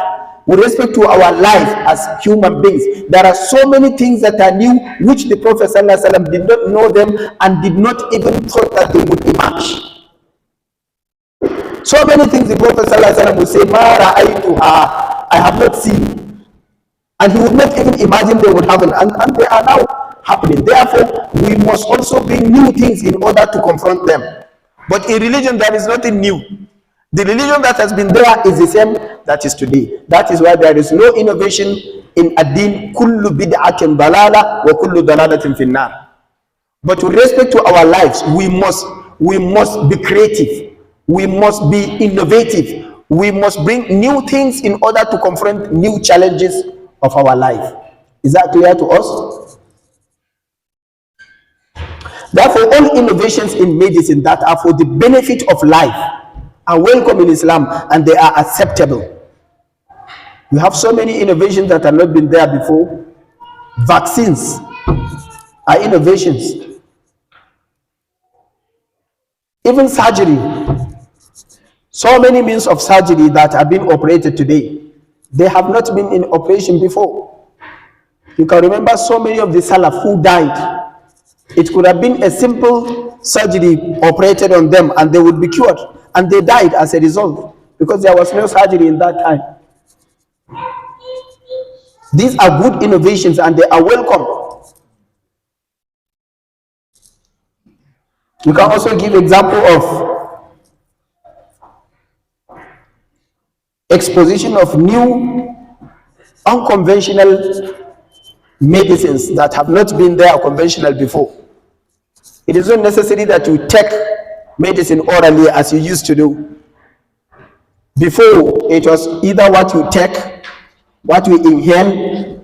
with respect to our life as human beings, there are so many things that are new which the Prophet ﷺ did not know them and did not even thought that they would emerge. So many things the Prophet ﷺ would say, "Ma ra'aytuha," I have not seen. And he would not even imagine they would happen. And they are now happening. Therefore, we must also bring new things in order to confront them. But in religion, there is nothing new. The religion that has been there is the same that is today. That is why there is no innovation in ad-din. Kullu bid'atin dalala wa kullu dalalatin finnar. But with respect to our lives, we must be creative. We must be innovative. We must bring new things in order to confront new challenges of our life. Is that clear to us? Therefore, all innovations in medicine that are for the benefit of life are welcome in Islam, and they are acceptable. We have so many innovations that have not been there before. Vaccines are innovations. Even surgery. So many means of surgery that are being operated today, they have not been in operation before. You can remember so many of the Salaf who died. It could have been a simple surgery operated on them and they would be cured. And they died as a result, because there was no surgery in that time. These are good innovations and they are welcome. You can also give example of exposition of new unconventional medicines that have not been there conventional before. It is not necessary that you take medicine orally as you used to do. Before, it was either what you take, what you inhale,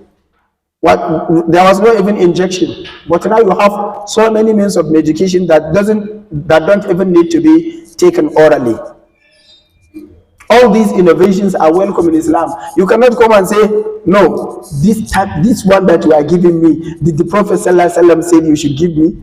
there was no even injection. But now you have so many means of medication that don't even need to be taken orally. All these innovations are welcome in Islam. You cannot come and say, "No, this one that you are giving me, did the Prophet ﷺ said you should give me?"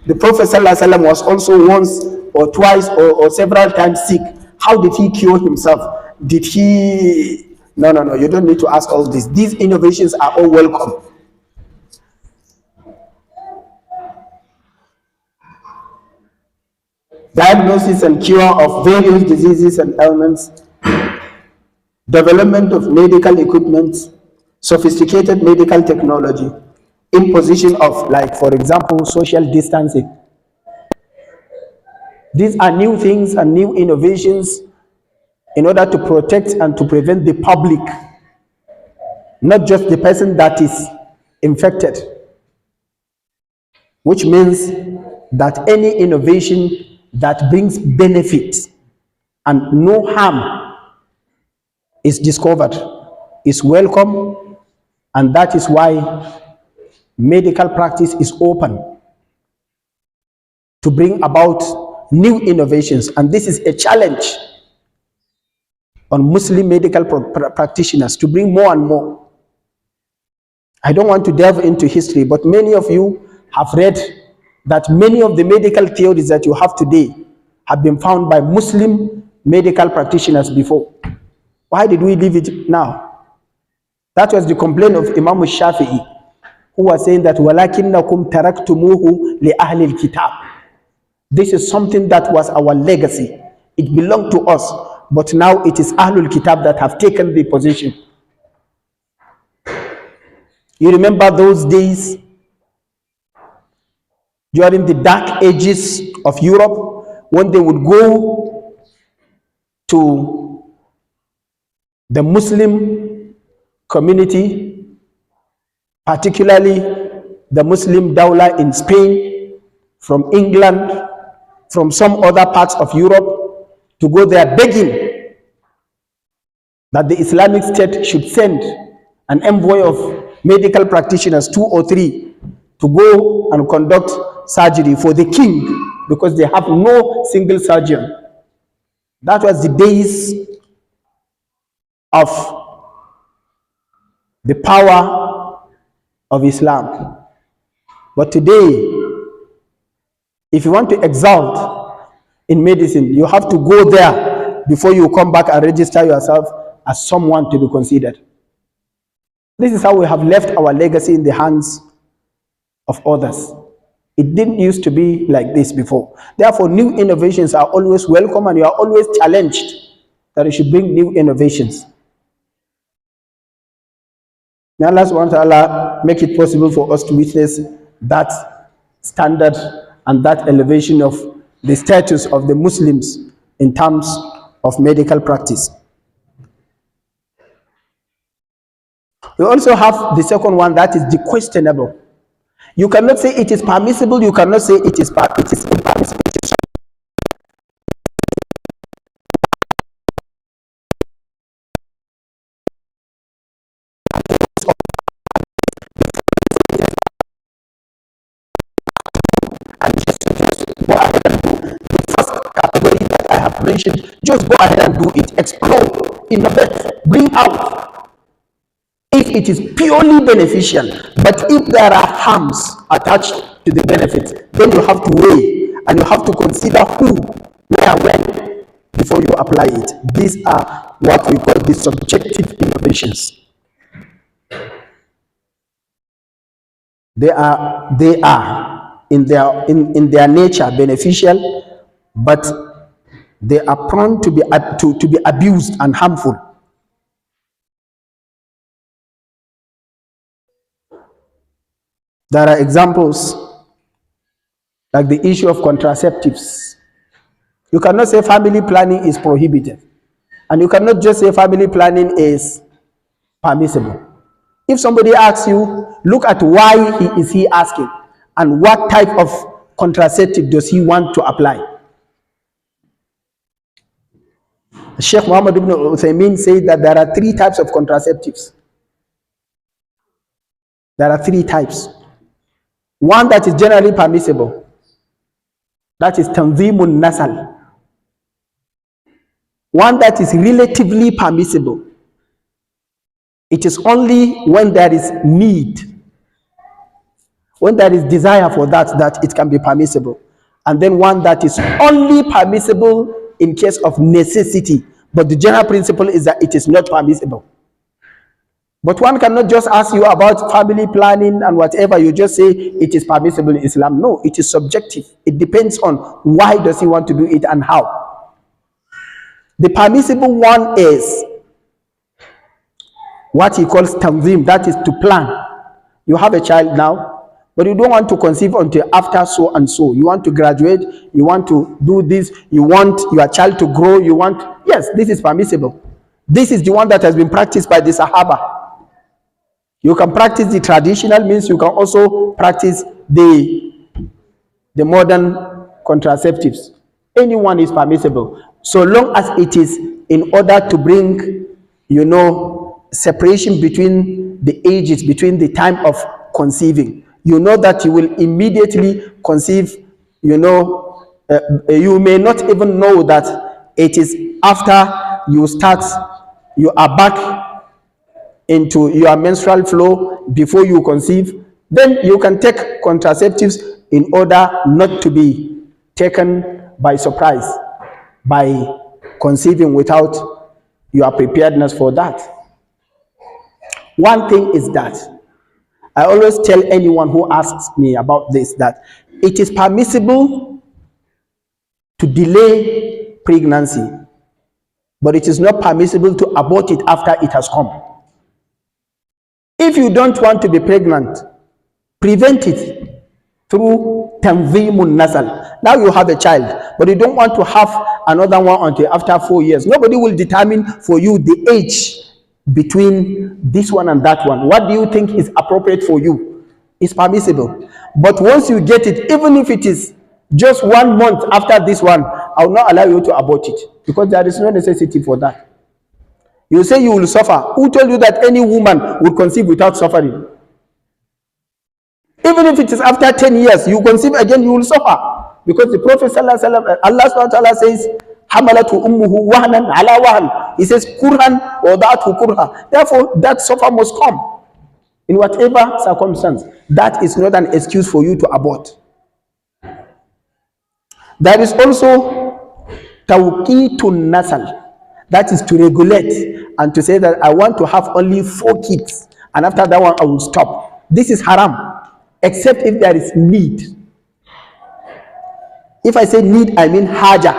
The Prophet ﷺ was also once or twice or several times sick. How did he cure himself? Did he... No, you don't need to ask all this. These innovations are all welcome. Diagnosis and cure of various diseases and ailments, development of medical equipment, sophisticated medical technology, imposition of, like, for example, social distancing. These are new things and new innovations in order to protect and to prevent the public, not just the person that is infected, which means that any innovation that brings benefit and no harm is discovered is welcome, and that is why medical practice is open to bring about new innovations. And this is a challenge on Muslim medical practitioners to bring more and more. I don't want to delve into history, but many of you have read that many of the medical theories that you have today have been found by Muslim medical practitioners before. Why did we leave it now? That was the complaint of Imam Shafi'i, who was saying that وَلَكِنَّكُمْ تَرَكْتُمُوهُ لِأَهْلِ الْكِتَابِ. This is something that was our legacy. It belonged to us, but now it is Ahlul Kitab that have taken the position. You remember those days during the dark ages of Europe, when they would go to the Muslim community, particularly the Muslim Dawla in Spain, from England, from some other parts of Europe, to go there begging that the Islamic State should send an envoy of medical practitioners, 2 or 3, to go and conduct surgery for the king, because they have no single surgeon. That was the days of the power of Islam. But today, if you want to exalt in medicine, you have to go there before you come back and register yourself as someone to be considered. This is how we have left our legacy in the hands of others. It didn't used to be like this before. Therefore, new innovations are always welcome, and you are always challenged that you should bring new innovations. May Allah subhanahu wa ta'ala make it possible for us to witness that standard and that elevation of the status of the Muslims in terms of medical practice. We also have the second one, that is the questionable. You cannot say it is permissible, you cannot say it is impermissible. Mentioned, just go ahead and do it, explore, innovate, bring out if it is purely beneficial. But if there are harms attached to the benefit, then you have to weigh and you have to consider who, where, when before you apply it. These are what we call the subjective innovations. They are in their nature beneficial, but they are prone to be abused and harmful. There are examples like the issue of contraceptives. You cannot say family planning is prohibited, and you cannot just say family planning is permissible. If somebody asks you, look at why is he asking, and what type of contraceptive does he want to apply. Sheikh Muhammad ibn Uthaymeen said that there are 3 types of contraceptives. There are 3 types. One that is generally permissible, that is tanzimun nasal. One that is relatively permissible. It is only when there is need, when there is desire for that it can be permissible. And then one that is only permissible in case of necessity, but the general principle is that it is not permissible. But one cannot just ask you about family planning and whatever, you just say it is permissible in Islam. No, it is subjective. It depends on why does he want to do it and how. The permissible one is what he calls tanzim, that is to plan. You have a child now, but you don't want to conceive until after so and so. You want to graduate, you want to do this, you want your child to grow, yes, this is permissible. This is the one that has been practiced by the Sahaba. You can practice the traditional means, you can also practice the modern contraceptives. Anyone is permissible, so long as it is in order to bring, separation between the ages, between the time of conceiving. You know that you will immediately conceive, you may not even know that it is after you are back into your menstrual flow before you conceive. Then you can take contraceptives in order not to be taken by surprise by conceiving without your preparedness for that. One thing is that I always tell anyone who asks me about this that it is permissible to delay pregnancy, but it is not permissible to abort it after it has come. If you don't want to be pregnant, prevent it through tanzimun nasal. Now you have a child, but you don't want to have another one until after 4 years. Nobody will determine for you the age between this one and that one. What do you think is appropriate for you? It's permissible. But once you get it, even if it is just 1 month after this one, I will not allow you to abort it, because there is no necessity for that. You say you will suffer. Who told you that any woman will conceive without suffering? Even if it is after 10 years, you conceive again, you will suffer. Because the Prophet ﷺ, Allah SWT says, Hamalatu ummuhu wahnan ala wahn. He says, Kurhan or da'athu kurha. Therefore, that suffer must come. In whatever circumstance, that is not an excuse for you to abort. There is also tawqitun nasal. That is to regulate and to say that I want to have only 4 kids, and after that one I will stop. This is haram, except if there is need. If I say need, I mean haja.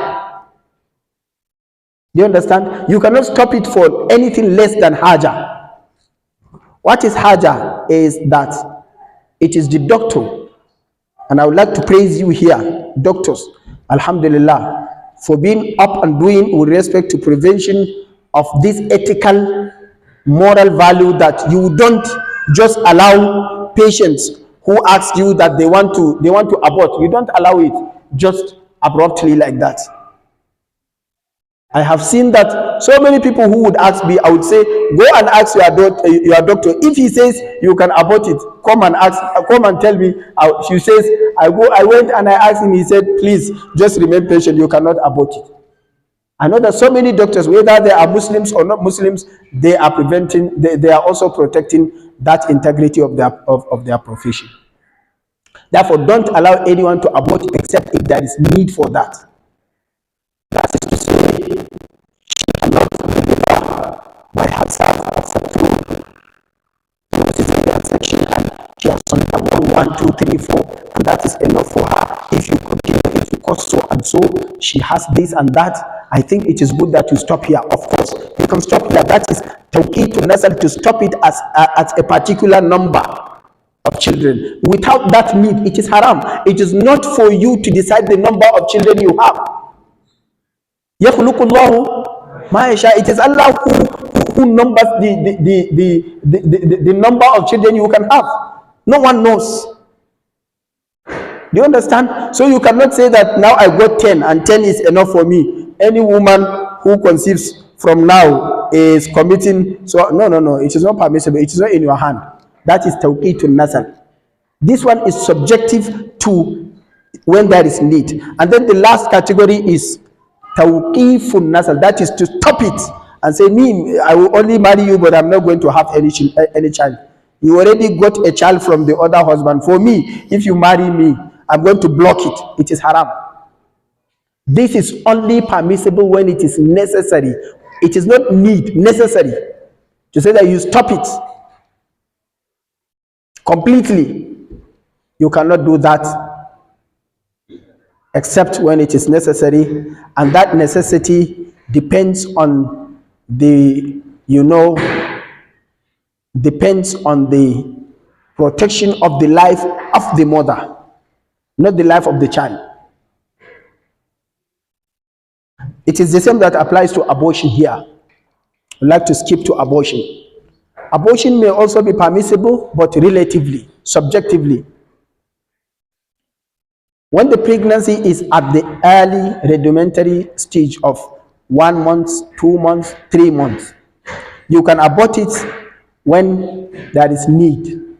Do you understand? You cannot stop it for anything less than haja. What is haja is that it is the doctor, and I would like to praise you here, doctors, alhamdulillah, for being up and doing with respect to prevention of this ethical, moral value, that you don't just allow patients who ask you that they want to abort. You don't allow it just abruptly like that. I have seen that so many people who would ask me, I would say, go and ask your doctor. If he says you can abort it, come and tell me. She says, I went and I asked him, he said, please just remain patient, you cannot abort it. I know that so many doctors, whether they are Muslims or not Muslims, they are also protecting that integrity of their profession. Therefore, don't allow anyone to abort it except if there is need for that. That is to say, she cannot deliver by herself through cesarean section, and she has undergone 1, 2, 3, 4, and that is enough for her. If you continue, it will cost so and so, she has this and that, I think it is good that you stop here. Of course, you can stop here. That is tawqitun nasal, to stop it at a particular number of children. Without that need, it is haram. It is not for you to decide the number of children you have. Yakhluqullahu ma yasha. It is Allah who numbers the number of children you can have. No one knows. Do you understand? So you cannot say that now I got 10 and 10 is enough for me. Any woman who conceives from now is committing. So no. It is not permissible. It is not in your hand. That is tawqitun nasal. This one is subjective to when there is need. And then the last category is tawqifun nasal. That is to stop it and say, me, I will only marry you, but I'm not going to have any child. You already got a child from the other husband. For me, if you marry me, I'm going to block it. It is haram. This is only permissible when it is necessary. It is not need, necessary. To say that you stop it completely, you cannot do that except when it is necessary, and that necessity depends on the protection of the life of the mother, not the life of the child. It is the same that applies to abortion here. I'd like to skip to abortion. Abortion may also be permissible, but relatively, subjectively. When the pregnancy is at the early rudimentary stage of 1 month, 2 months, 3 months, you can abort it when there is need.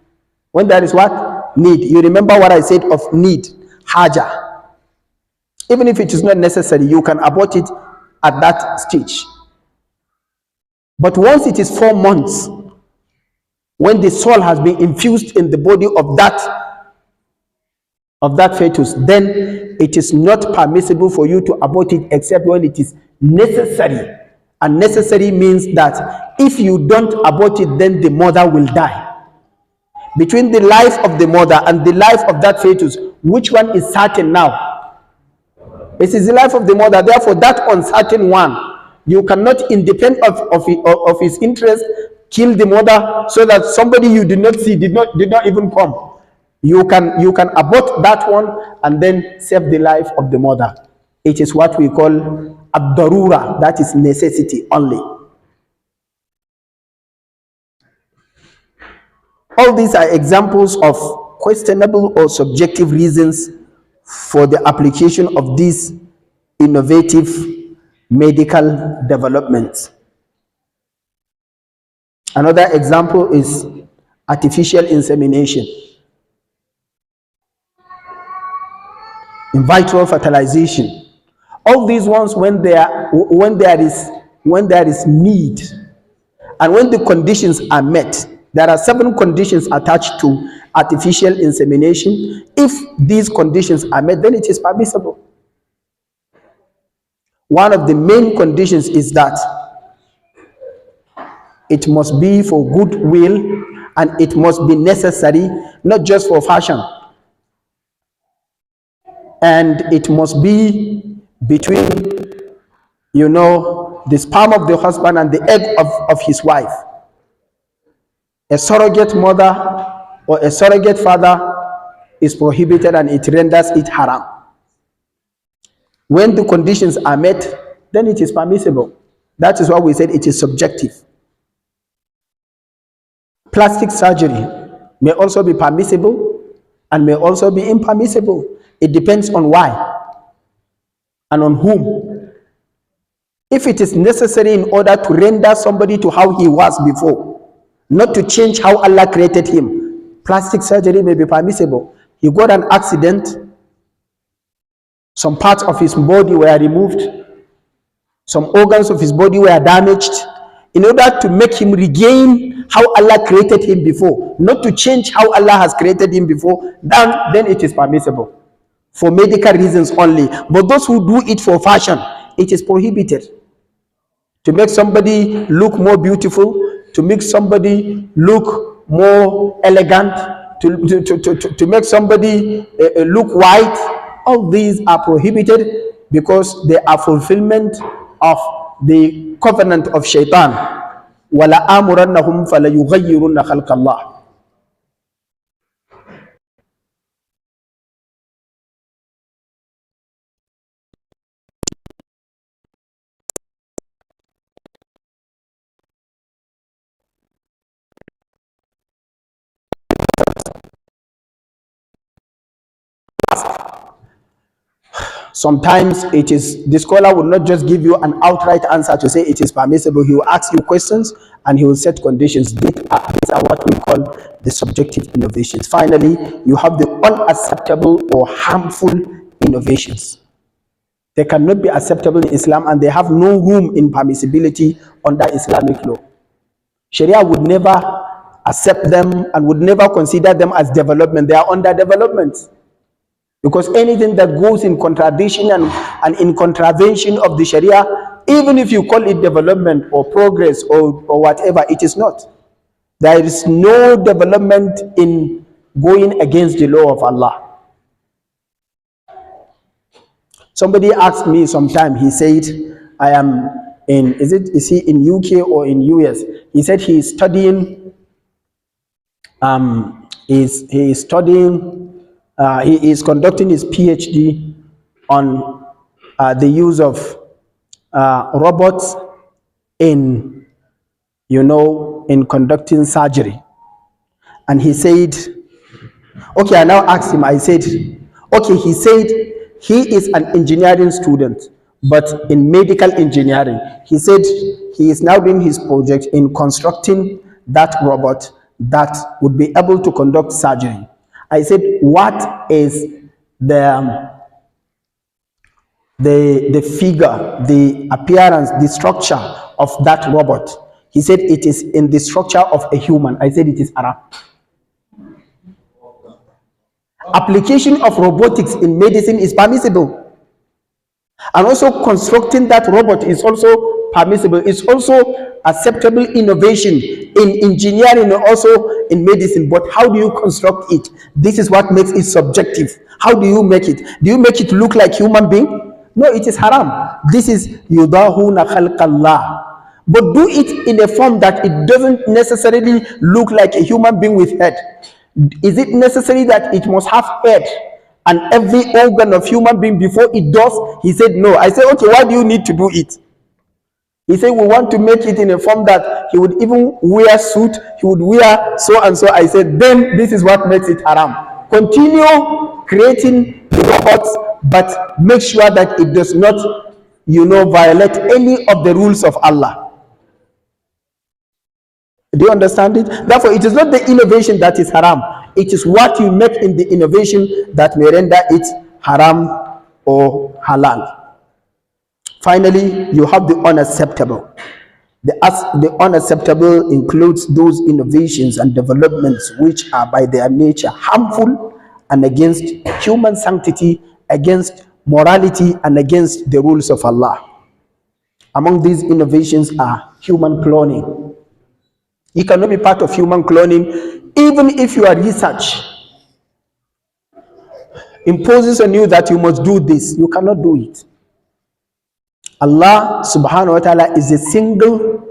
When there is what? Need. You remember what I said of need, haja. Even if it is not necessary, you can abort it at that stage. But once it is 4 months, when the soul has been infused in the body of that fetus, then it is not permissible for you to abort it except when it is necessary. And necessary means that if you don't abort it, then the mother will die. Between the life of the mother and the life of that fetus, which one is certain now? It is the life of the mother. Therefore, that uncertain one, you cannot, independent of his interest, kill the mother so that somebody you did not see did not even come. You can abort that one and then save the life of the mother. It is what we call ad-darura, that is necessity only. All these are examples of questionable or subjective reasons for the application of these innovative medical developments. Another example is artificial insemination, in vitro fertilization. All these ones, when there is need and when the conditions are met, there are 7 conditions attached to artificial insemination. If these conditions are met, then it is permissible. One of the main conditions is that it must be for goodwill and it must be necessary, not just for fashion. And it must be between, the sperm of the husband and the egg of his wife. A surrogate mother or a surrogate father is prohibited and it renders it haram. When the conditions are met, then it is permissible. That is why we said it is subjective. Plastic surgery may also be permissible and may also be impermissible. It depends on why and on whom. If it is necessary in order to render somebody to how he was before, not to change how Allah created him, plastic surgery may be permissible. He got an accident, some parts of his body were removed, some organs of his body were damaged. In order to make him regain how Allah created him before, not to change how Allah has created him before, then it is permissible for medical reasons only. But those who do it for fashion, it is prohibited. To make somebody look more beautiful, to make somebody look more elegant, to make somebody look white, all these are prohibited because they are fulfillment of the covenant of shaitan. وَلَا آمُرَنَّهُمْ فَلَيُغَيِّرُنَّ خَلْقَ اللَّهِ. Sometimes it is, the scholar will not just give you an outright answer to say it is permissible. He will ask you questions and he will set conditions. These are what we call the subjective innovations. Finally, you have the unacceptable or harmful innovations. They cannot be acceptable in Islam and they have no room in permissibility under Islamic law. Sharia would never accept them and would never consider them as development. They are under development. Because anything that goes in contradiction and in contravention of the Sharia, even if you call it development or progress or whatever, it is not. There is no development in going against the law of Allah. Somebody asked me sometime, he said, I am in, is he in UK or in US? He said he is studying, he is conducting his PhD on the use of robots in conducting surgery. And he said, okay, I now asked him, I said, okay, he said he is an engineering student, but in medical engineering. He said he is now doing his project in constructing that robot that would be able to conduct surgery. I said, what is the figure, the appearance, the structure of that robot? He said it is in the structure of a human. I said it is Arab. Application of robotics in medicine is permissible. And also constructing that robot is also permissible. It's also acceptable innovation in engineering and also in medicine. But how do you construct it? This is what makes it subjective. How do you make it? Do you make it look like human being? No, it is haram. This is yudahuna khalqallah. But do it in a form that it doesn't necessarily look like a human being with head. Is it necessary that it must have head and every organ of human being before it does? He said no. I said, okay, why do you need to do it? He said, we want to make it in a form that he would even wear suit, he would wear so and so. I said, then this is what makes it haram. Continue creating robots, but make sure that it does not, violate any of the rules of Allah. Do you understand it? Therefore, it is not the innovation that is haram. It is what you make in the innovation that may render it haram or halal. Finally, you have the unacceptable. The unacceptable includes those innovations and developments which are by their nature harmful and against human sanctity, against morality, and against the rules of Allah. Among these innovations are human cloning. You cannot be part of human cloning even if your research imposes on you that you must do this. You cannot do it. Allah subhanahu wa ta'ala is a single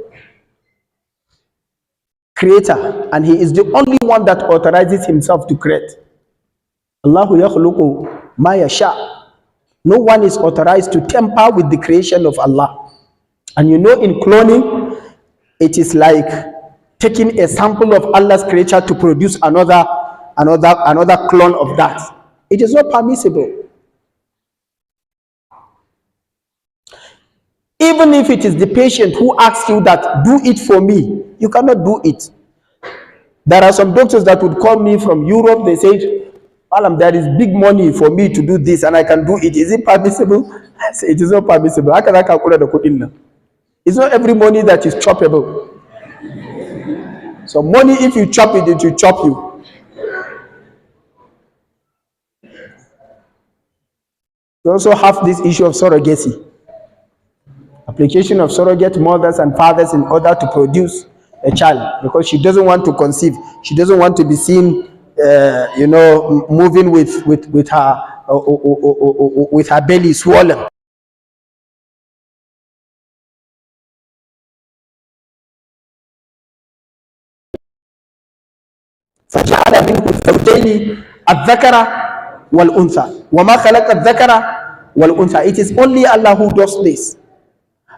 creator, and he is the only one that authorizes himself to create. Allahu yakhluqu ma yasha. No one is authorized to tamper with the creation of Allah. And in cloning, it is like taking a sample of Allah's creature to produce another clone of that. It is not permissible. Even if it is the patient who asks you that, do it for me, you cannot do it. There are some doctors that would call me from Europe. They say, Alam, there is big money for me to do this and I can do it. Is it permissible? I say, it is not permissible. It's not every money that is choppable. So money, if you chop it, it will chop you. We also have this issue of surrogacy. Application of surrogate mothers and fathers in order to produce a child, because she doesn't want to conceive. She doesn't want to be seen, moving with her belly swollen. فجعل منه الزوجين الذكر والأنثى وما خلق الذكر والأنثى. It is only Allah who does this.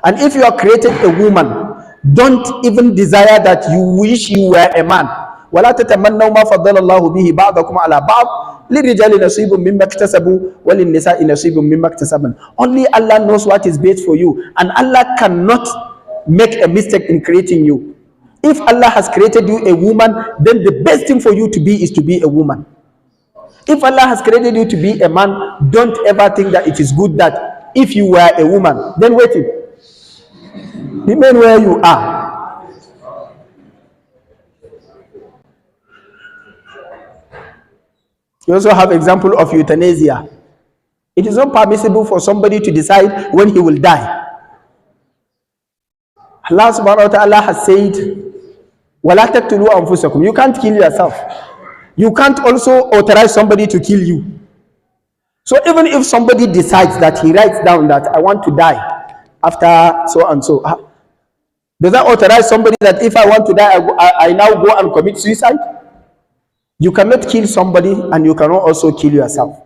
And if you are created a woman, don't even desire that you wish you were a man. ولا تتمنوا ما فضل الله به بعضكم على بعض للرجال نصيب مما اكتسبوا وللنساء نصيب مما اكتسبن. Only Allah knows what is best for you, and Allah cannot make a mistake in creating you. If Allah has created you a woman, then the best thing for you to be is to be a woman. If Allah has created you to be a man, don't ever think that it is good that if you were a woman, then wait it. Remain where you are. You also have example of euthanasia. It is not permissible for somebody to decide when he will die. Allah subhanahu wa ta'ala has said, وَلَا تَقْتُلُوا أَنفُسَكُمْ. You can't kill yourself. You can't also authorize somebody to kill you. So even if somebody decides that he writes down that I want to die after so and so, does that authorize somebody that if I want to die, I now go and commit suicide? You cannot kill somebody, and you cannot also kill yourself.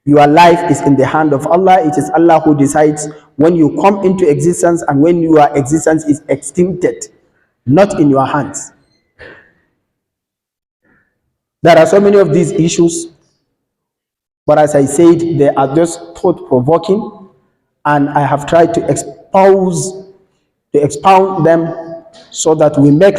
Your life is in the hand of Allah. It is Allah who decides when you come into existence and when your existence is extincted, not in your hands. There are so many of these issues, but as I said, they are just thought-provoking, and I have tried to expound them so that we make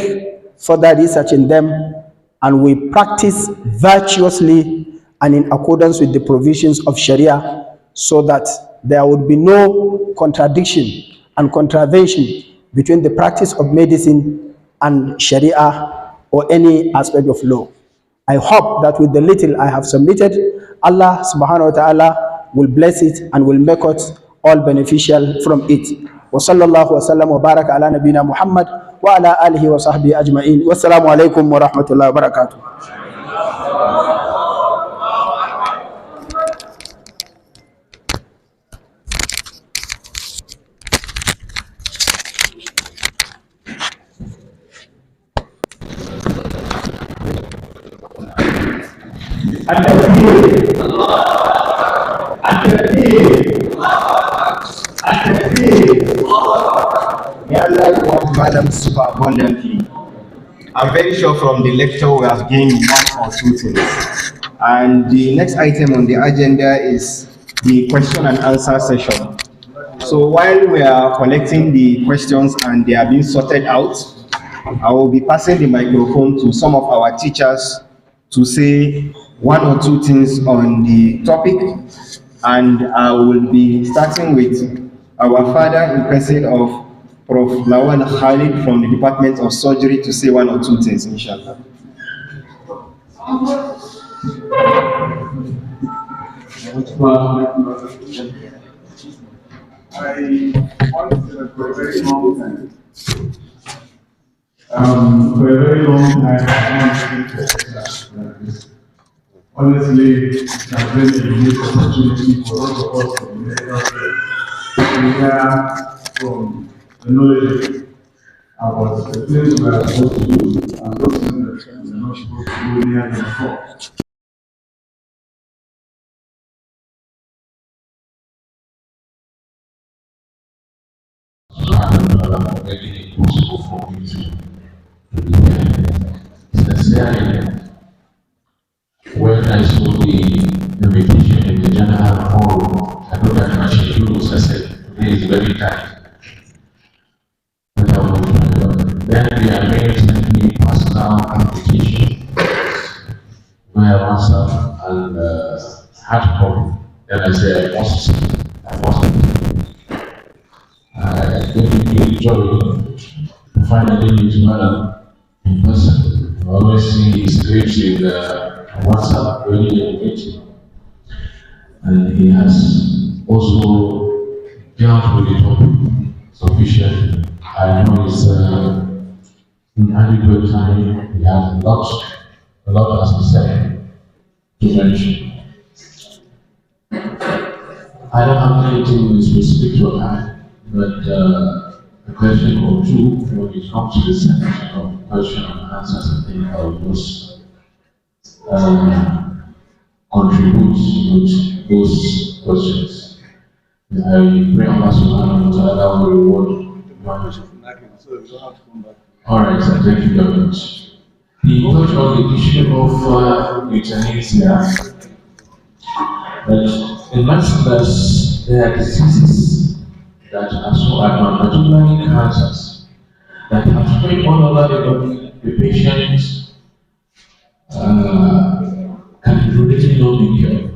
further research in them and we practice virtuously and in accordance with the provisions of Sharia, so that there would be no contradiction and contravention between the practice of medicine and Sharia or any aspect of law. I hope that with the little I have submitted, Allah subhanahu wa ta'ala will bless it and will make us all beneficial from it. وصلى الله وسلم وبارك على نبينا محمد وعلى آله وصحبه أجمعين والسلام عليكم ورحمة الله وبركاته. May Allah reward Madam super abundantly. I'm very sure from the lecture we have gained one or two things. And the next item on the agenda is the question and answer session. So while we are collecting the questions and they are being sorted out, I will be passing the microphone to some of our teachers to say one or two things on the topic. And I will be starting with our father in person of Prof. Lawan Khalid from the Department of Surgery to say one or two things, inshallah. I wanted for a very long time. For a very long time, I wanted to honestly, it has been a unique opportunity for all of us in the medical field to hear from the knowledge about the things we are supposed to do and those things that we are not supposed to do near the before. For making it possible for me to be here. Sincerely, when I saw the invitation in the general forum, I know that my schedule was, I said, today is very tight. But I would, then the arranged the personal application via WhatsApp and hard copy. Then I said, I must. I really enjoy finally meet Madam in person. I always see his clips in WhatsApp, really educating. And he has also dealt with the topic sufficiently. I know it's inadequate time. He has a lot as he said, to mention. I don't have anything specific to add. But a question or two when it comes to the section of question and answers, I think I will just contribute with those questions. I pray Allah subhanahu wa ta'ala will reward Alright, so thank you very much. He touched on the issue of euthanasia. But in medicine, there are diseases that are so advanced, particularly cancers, that have spread all over the body. The patient can immediately not be cured.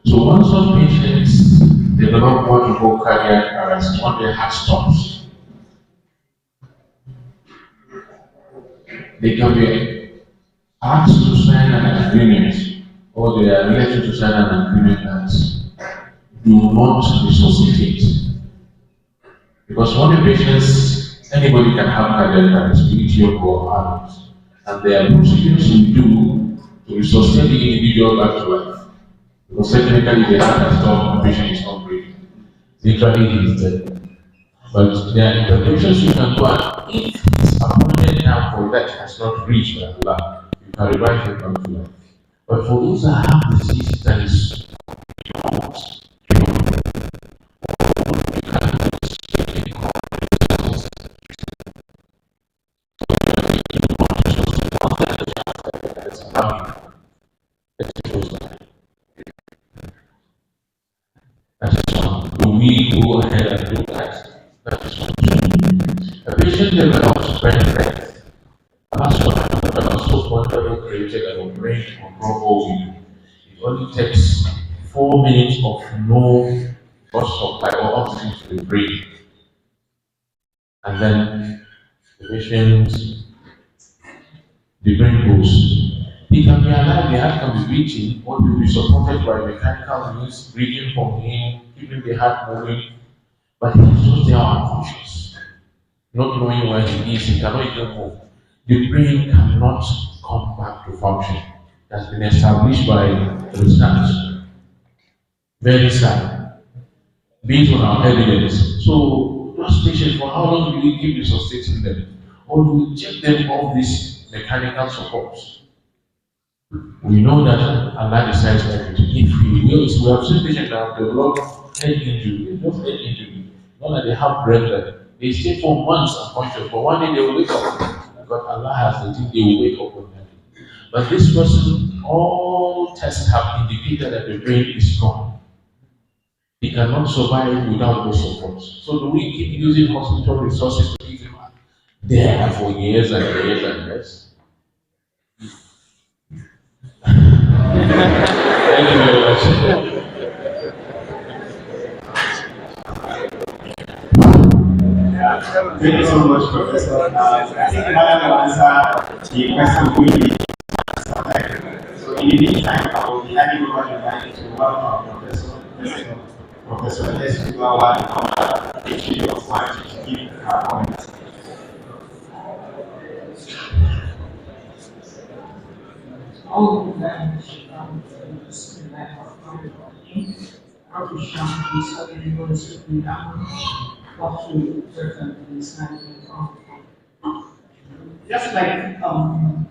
So once some patients develop what we call cardiac arrest, when their heart stops, they can be asked to sign an agreement, or they are related to sign an agreement that do not resuscitate. Because when the patients, anybody can have cardiac arrest, be it young or adult, and there are procedures we do to resuscitate the individual back to life. Because technically the heart has stopped, the patient is not breathing. Literally he is dead. But there are interventions you can do, and if his appointed time for that has not reached by Allah, you can revive him back to life. But for those that have disease that is we go ahead and do that. That is what a patient develops brain death. That's what happened. Also, wonderful created an brain control all we do. It only takes 4 minutes of no blood supply or oxygen to the brain. And then the patient, the brain goes. He can be alive, the heart can be beating, or he will be supported by mechanical means, breathing from him, keeping the heart moving, but he's just there unconscious, not knowing where he is, he cannot even move. The brain cannot come back to function. That's been established by research. Very sad. Based on our evidence. So those patients, for how long do we keep resuscitating them? Or do we check them off these mechanical supports? We know that Allah decides everything. If He wills, we have seen patients that have developed head injury, just head injury. Not that they have regularly. They stay for months unconscious, but one day they will wake up. Because Allah has the thing, they will wake up on that day. But this person, all tests have indicated that the brain is strong. He cannot survive without those support. So do we keep using hospital resources to keep him there for years and years and years? Thank you very much. Thank you so much, Professor. I think Madam will answer the question quickly. So in the meantime, I will be handing over the mic to one of our professors, Professor S. Ugawa, if she was want to give her point. Just like my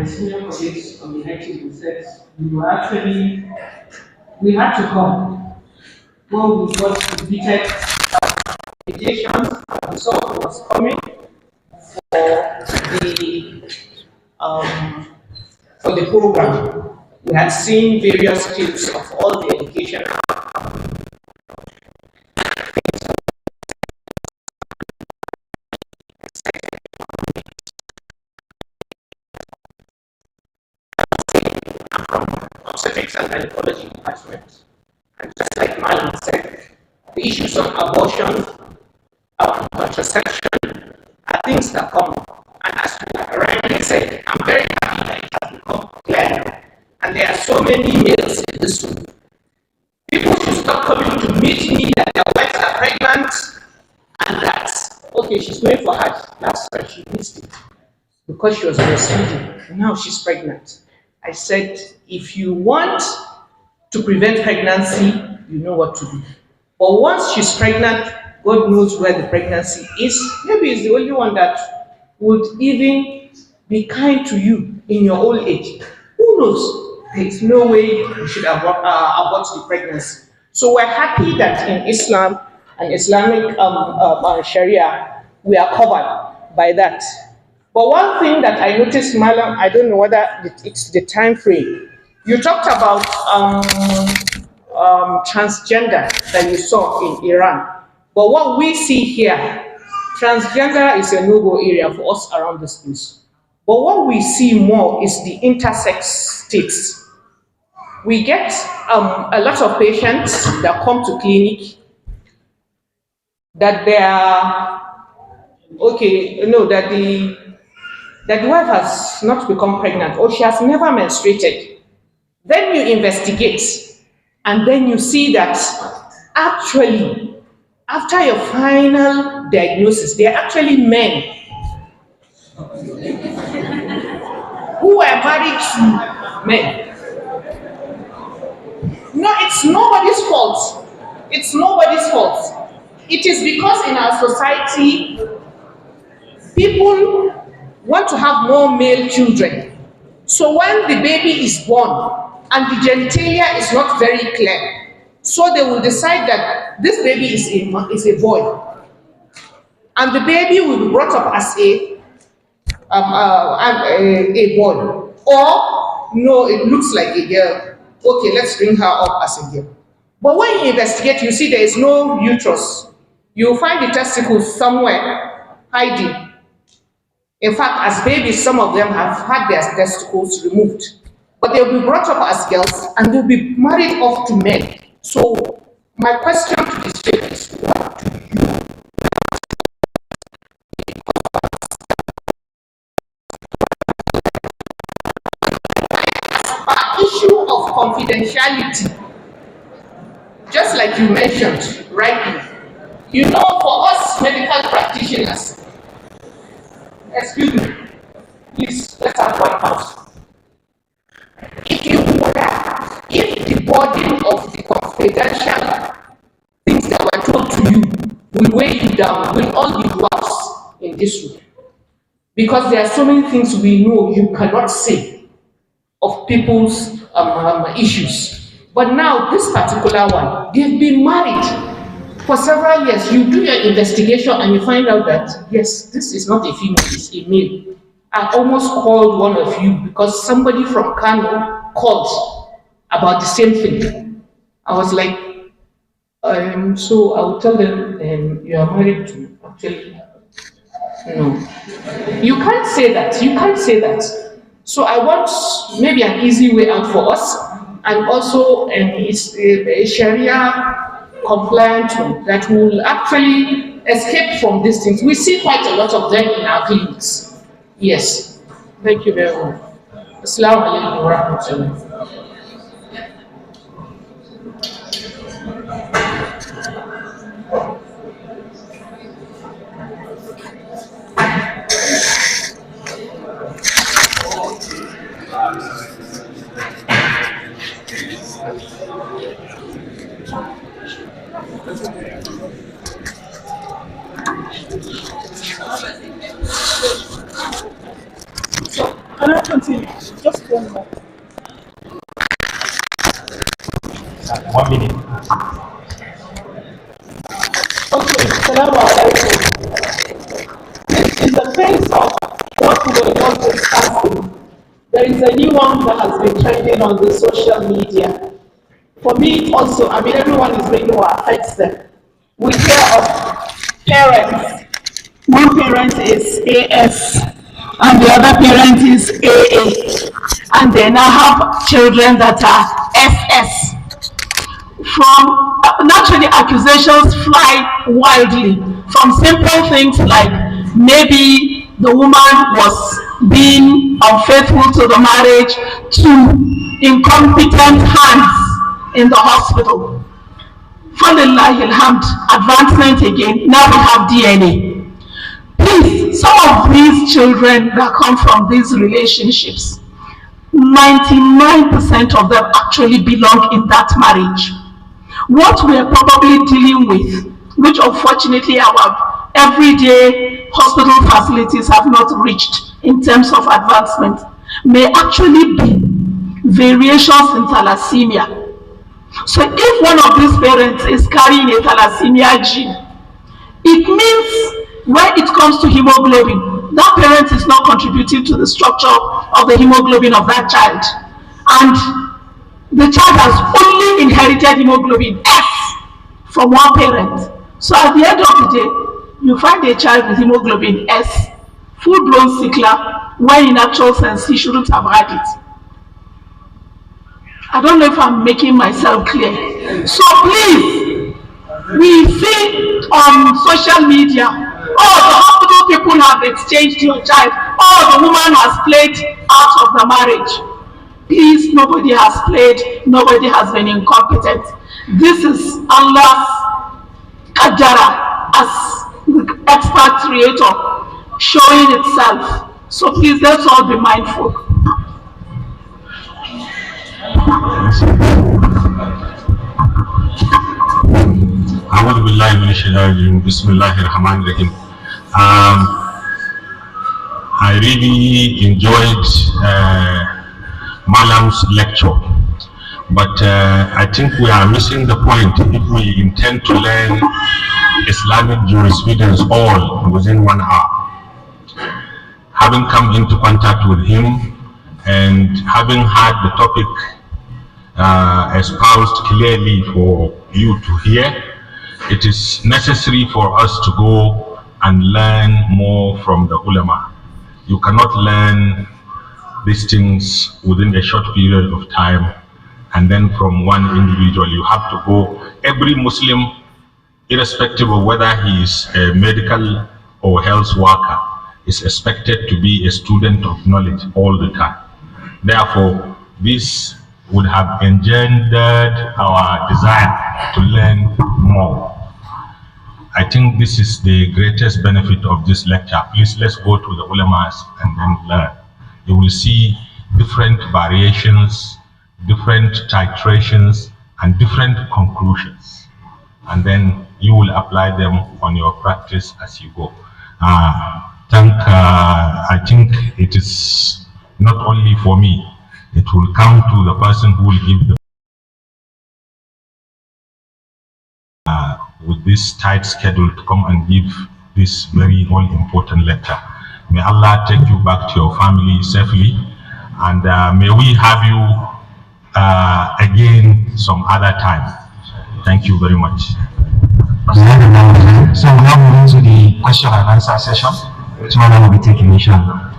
senior colleagues on the Medico said, we had to come. When we got repeated invitations, we saw who was coming for the program. We had seen various clips of all the education. Obstetrics and gynecology department. And just like Malam said, the issues of abortion, contraception are things that come. And as Ryan said, I'm very happy that it has become clear. And there are so many males in this room. People should stop coming to meet me that their wives are pregnant and that, okay, she's going for Hajj. Last time she missed it because she was breastfeeding. Now she's pregnant. I said, if you want to prevent pregnancy, you know what to do. But once she's pregnant, God knows where the pregnancy is. Maybe it's the only one that would even be kind to you in your old age. Who knows? There's no way you should abort the pregnancy. So we're happy that in Islam and Islamic Shari'a, we are covered by that. But one thing that I noticed, Malam, I don't know whether it's the time frame. You talked about transgender that you saw in Iran. But what we see here, transgender is a no-go area for us around this place. But what we see more is the intersex states. We get a lot of patients that come to clinic that they are, that the wife has not become pregnant or she has never menstruated. Then you investigate and then you see that actually, after your final diagnosis, they are actually men who are married to men. No, it's nobody's fault. It's nobody's fault. It is because in our society, people want to have more male children. So when the baby is born and the genitalia is not very clear, so they will decide that this baby is a boy. And the baby will be brought up as a boy. Or, no, it looks like a girl. Okay, let's bring her up as a girl. But when you investigate, you see there is no uterus. You find the testicles somewhere hiding. In fact, as babies, some of them have had their testicles removed. But they'll be brought up as girls and they'll be married off to men. So, my question to the state is, what do you issue of confidentiality, just like you mentioned rightly, you know, for us medical practitioners, excuse me, please, let's have one house. If the burden of the confidential things that were told to you will weigh you down, will all be dwarfs in this room. Because there are so many things we know you cannot say. of people's issues. But now, this particular one, they've been married for several years. You do your investigation and you find out that, yes, this is not a female, it's a male. I almost called one of you because somebody from Kano called about the same thing. I was like, so I will tell them, you are married to, actually, no. You can't say that, you can't say that. So I want maybe an easy way out for us, and also it's a Sharia compliant one that will actually escape from these things. We see quite a lot of them in our clinics. Yes. Thank you very much. Assalamu alaikum wa rahmatullah. Can I continue? Just one more. 1 minute. Okay, Salaam alaikum. In the face of what we were just discussing, there is a new one that has been trending on the social media. For me also, I mean, everyone is reading what affects them. We hear of parents. One parent is AS and the other parent is AA. And they now have children that are SS. From naturally, accusations fly wildly from simple things like maybe the woman was being unfaithful to the marriage to incompetent hands in the hospital. Falillahi alhamd, advancement again, now we have DNA. Please, some of these children that come from these relationships, 99% of them actually belong in that marriage. What we are probably dealing with, which unfortunately our everyday hospital facilities have not reached in terms of advancement, may actually be variations in thalassemia. So if one of these parents is carrying a thalassemia gene, it means when it comes to hemoglobin, that parent is not contributing to the structure of the hemoglobin of that child. And the child has only inherited hemoglobin S from one parent. So at the end of the day, you find a child with hemoglobin S, full-blown sickler, when in actual sense he shouldn't have had it. I don't know if I'm making myself clear. So please, we see on social media, oh, the hospital people have exchanged your child, oh, the woman has played out of the marriage. Please, nobody has played, nobody has been incompetent. This is Allah's qadara as the expert creator showing itself. So please, let's all be mindful. I really enjoyed Malam's lecture, but I think we are missing the point if we intend to learn Islamic jurisprudence all within 1 hour. Having come into contact with him and having had the topic espoused clearly for you to hear, it is necessary for us to go and learn more from the ulama. You cannot learn these things within a short period of time and then from one individual. You have to go, every Muslim, irrespective of whether he is a medical or health worker, is expected to be a student of knowledge all the time. Therefore, this would have engendered our desire to learn more. I think this is the greatest benefit of this lecture. Please, let's go to the ulamas and then learn. You will see different variations, different titrations, and different conclusions. And then you will apply them on your practice as you go. I think it is not only for me, it will come to the person who will give the with this tight schedule to come and give this very all important lecture. May Allah take you back to your family safely, and may we have you again some other time. Thank you very much. So now we move to the question and answer session, which one will be taking, inshallah.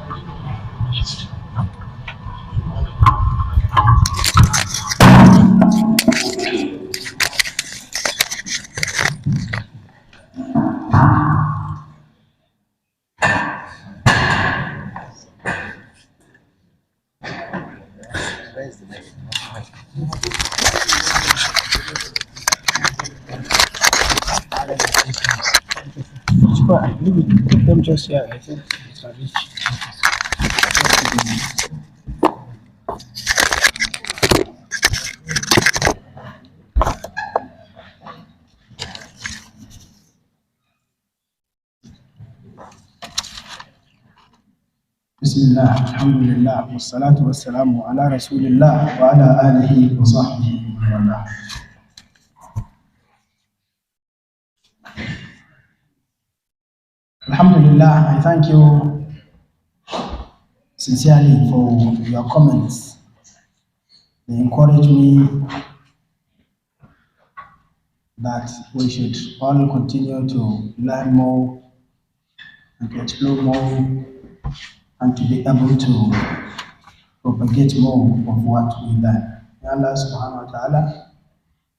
Put them just here. I think it's a reach. Bismillah, alhamdulillah, wassalatu wassalamu ala rasulillah wa ala alihi wa sahbihi wa wala. Alhamdulillah, I thank you sincerely for your comments. They encourage me that we should all continue to learn more and to explore more and to be able to propagate more of what we learn. May Allah subhanahu wa ta'ala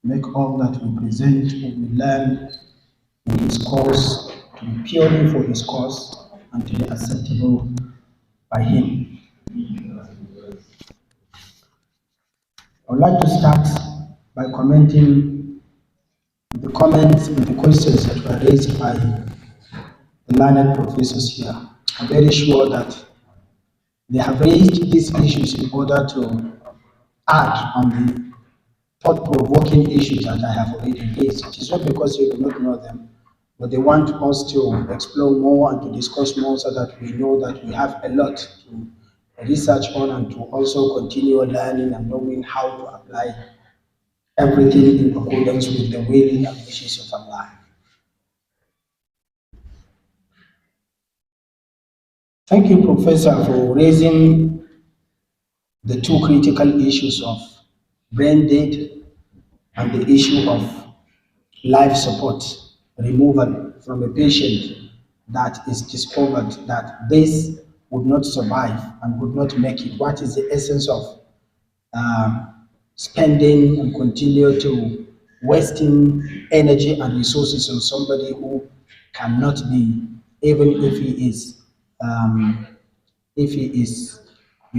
make all that we present and we learn in His cause to be purely for His cause and to be acceptable by Him. I would like to start by commenting the comments and the questions that were raised by the learned professors here. I'm very sure that they have raised these issues in order to add on the thought-provoking issues that I have already raised. It is not because you do not know them, but they want us to explore more and to discuss more so that we know that we have a lot to research on and to also continue learning and knowing how to apply everything in accordance with the will and wishes of Allah. Thank you, Professor, for raising the two critical issues of brain death and the issue of life support removal from a patient that is discovered that this would not survive and would not make it. What is the essence of spending and continue to wasting energy and resources on somebody who cannot be, even if he is,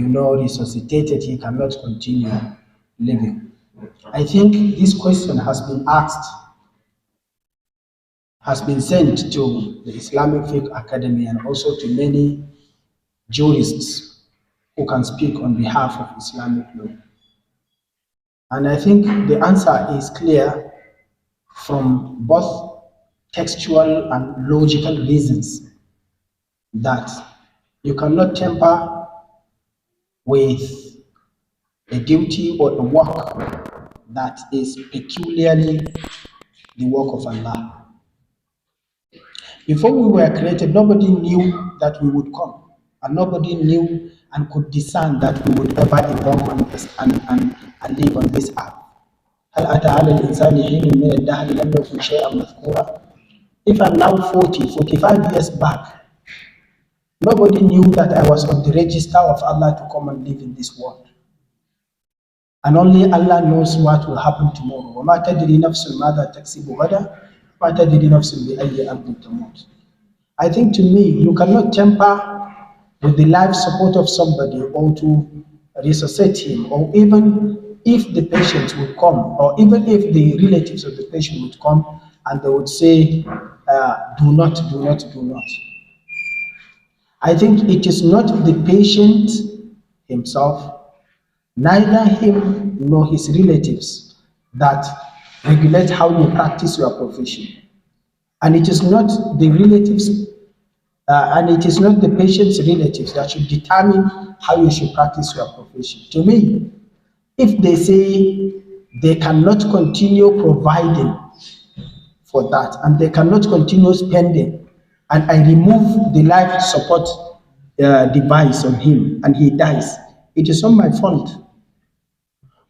resuscitated, he cannot continue living. I think this question has been asked, has been sent to the Islamic Fiqh Academy and also to many jurists who can speak on behalf of Islamic law. And I think the answer is clear from both textual and logical reasons that you cannot tamper with a duty or a work that is peculiarly the work of Allah. Before we were created, nobody knew that we would come, and nobody knew and could discern that we would ever evolve and live on this earth. هل أتى على الإنسان حين من الدهر لم يكن شيئا مذكورا? If I'm now 45 years back, nobody knew that I was on the register of Allah to come and live in this world. And only Allah knows what will happen tomorrow. وَمَا تَدْرِي نَفْسٌ مَاذَا تَكْسِبُ غَدًا وَمَا تَدْرِي نَفْسٌ بِأَيِّ أَرْضٍ تَمُوتُ. I think to me, you cannot tamper with the life support of somebody or to resuscitate him, or even if the patient would come, or even if the relatives of the patient would come and they would say, do not, do not, do not. I think it is not the patient himself, neither him nor his relatives, that regulate how you practice your profession. And it is not the relatives' And it is not the patient's relatives that should determine how you should practice your profession. To me, if they say they cannot continue providing for that and they cannot continue spending, and I remove the life support device on him and he dies, it is not my fault.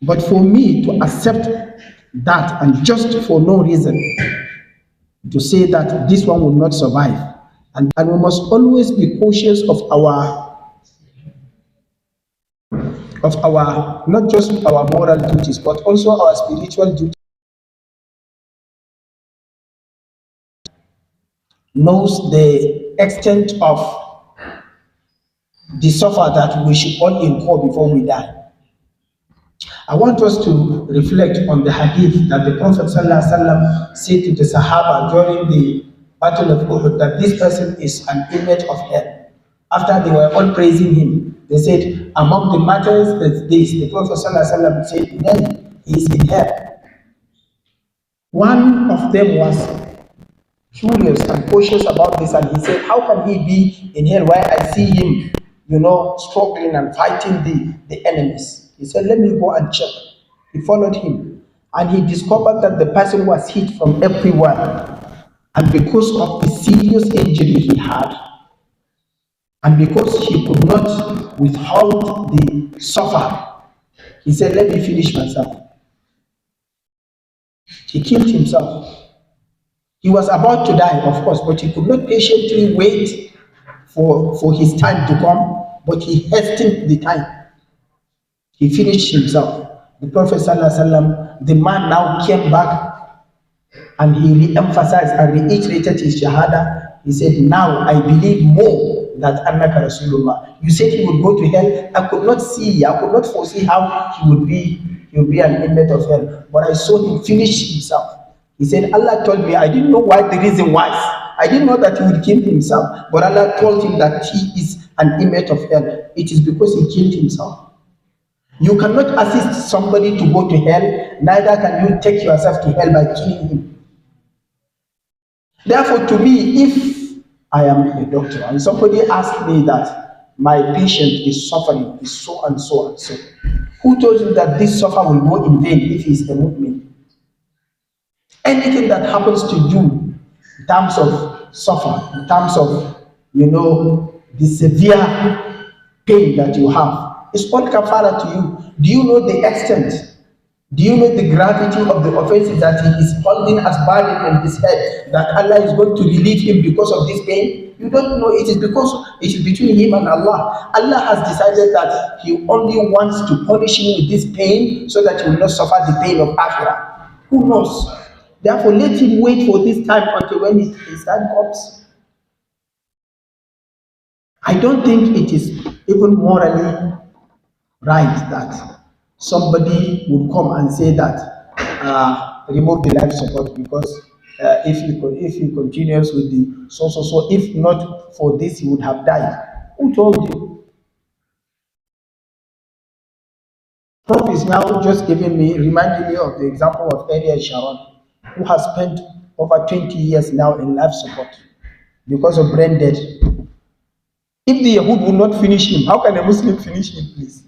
But for me to accept that and just for no reason to say that this one will not survive, and we must always be cautious of our not just our moral duties but also our spiritual duties. Knows the extent of the suffer that we should all incur before we die. I want us to reflect on the hadith that the Prophet ﷺ said to the Sahaba during the Battle of Uhud, that this person is an inmate of hell. After they were all praising him, they said, among the matters is this. The Prophet ﷺ said, no, he is in hell. One of them was curious and cautious about this, and he said, how can he be in hell while I see him, struggling and fighting the enemies? He said, let me go and check. He followed him, and he discovered that the person was hit from everywhere. And because of the serious injury he had, and because he could not withhold the suffer, he said, let me finish myself. He killed himself. He was about to die, of course, but he could not patiently wait for his time to come, but he hastened the time. He finished himself. The Prophet ﷺ, the man now came back and he re-emphasized and reiterated his shahada. He said, now I believe more that Annaka Rasulullah. You said he would go to hell. I could not foresee how he would be an inmate of hell. But I saw him finish himself. He said, Allah told me, I didn't know what the reason was. I didn't know that he would kill himself. But Allah told him that he is an inmate of hell. It is because he killed himself. You cannot assist somebody to go to hell, neither can you take yourself to hell by killing him. Therefore, to me, if I am a doctor and somebody asks me that my patient is suffering, is so and so and so, who told you that this suffer will go in vain if he is a mu'min? Anything that happens to you in terms of suffer, in terms of, the severe pain that you have, it's all kafara to you. Do you know the extent? Do you know the gravity of the offenses that he is holding as burden in his head, that Allah is going to relieve him because of this pain? You don't know. It is because it is between him and Allah. Allah has decided that he only wants to punish him with this pain so that he will not suffer the pain of Akhirah. Who knows? Therefore, let him wait for this time until when his time comes. I don't think it is even morally right that somebody would come and say that remove the life support because if he continues with the so if not for this he would have died. Who told you? Prof is now just reminding me of the example of Ariel Sharon, who has spent over 20 years now in life support because of brain death. If the Yahud will not finish him, how can a Muslim finish him, please?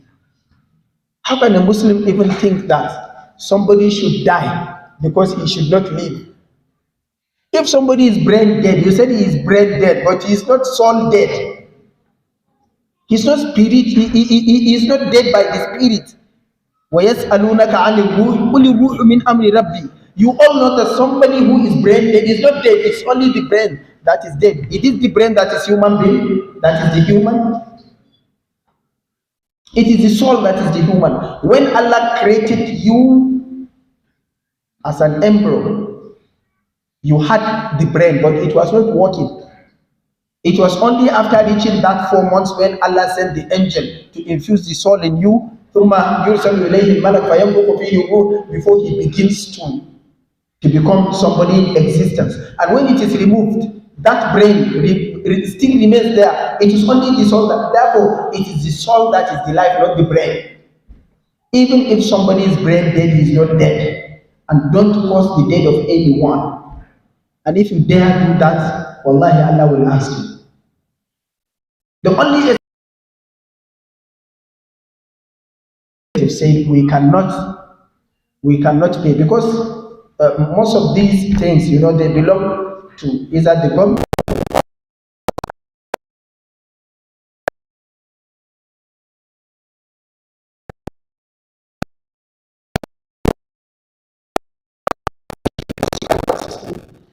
How can a Muslim even think that somebody should die because he should not live? If somebody is brain dead, you said he is brain dead, but he is not soul dead. He's not spirit, he is not dead by the spirit. وَيَسْأَلُونَكَ عَنِ الرُّوحِ قُلِ الرُّوحُ مِنْ أَمْرِ رَبِّي. You all know that somebody who is brain dead is not dead, it's only the brain that is dead. It is the brain that is human being, that is the human. It is the soul that is the human. When Allah created you as an embryo, you had the brain, but it was not working. It was only after reaching that 4 months when Allah sent the angel to infuse the soul in you, before he begins to become somebody in existence. And when it is removed, that brain still remains there. It is only the soul that, therefore, it is the soul that is the life, not the brain. Even if somebody is brain dead, he is not dead. And don't cause the death of anyone. And if you dare do that, wallahi, Allah will ask you. The only say we cannot pay because most of these things, they belong to either the government.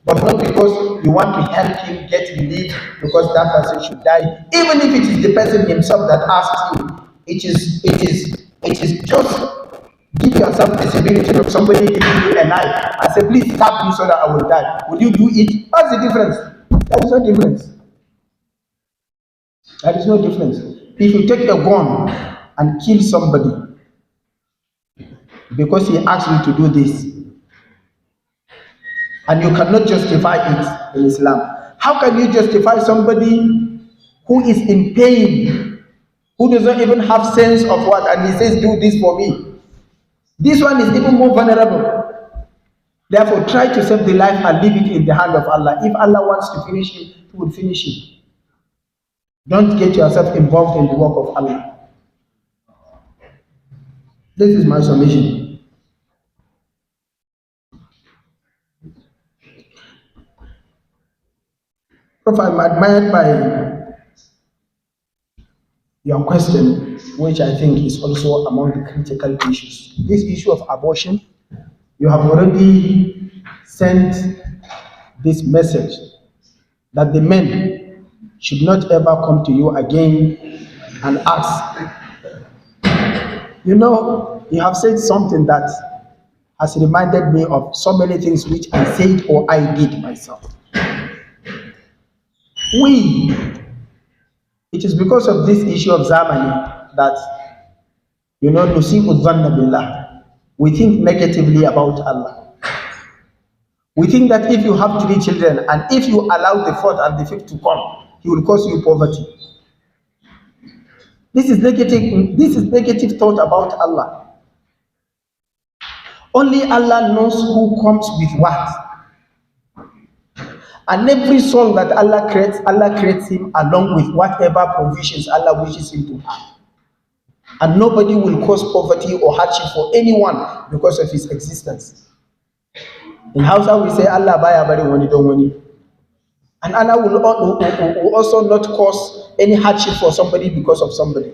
But not because you want to help him get relief because that person should die. Even if it is the person himself that asks you, it is just give yourself visibility of somebody giving you a knife and say, please stab me so that I will die. Will you do it? What's the difference? There is no difference. There is no difference. If you take a gun and kill somebody because he asked you to do this, and you cannot justify it in Islam, how can you justify somebody who is in pain, who doesn't even have sense of what, and he says, do this for me? This one is even more vulnerable. Therefore, try to save the life and leave it in the hand of Allah. If Allah wants to finish it, He will finish it. Don't get yourself involved in the work of Allah. This is my submission. Prof, I'm admired by your question, which I think is also among the critical issues. This issue of abortion, you have already sent this message that the men should not ever come to you again and ask. You have said something that has reminded me of so many things which I said or I did myself. It is because of this issue of Zamani that, nusi'u dhanna billah, we think negatively about Allah. We think that if you have 3 children and if you allow the 4th and the 5th to come, He will cause you poverty. This is negative thought about Allah. Only Allah knows who comes with what. And every soul that Allah creates him along with whatever provisions Allah wishes him to have. And nobody will cause poverty or hardship for anyone because of his existence. In Hausa we say Allah baya bari wani don wani. And Allah will also not cause any hardship for somebody because of somebody.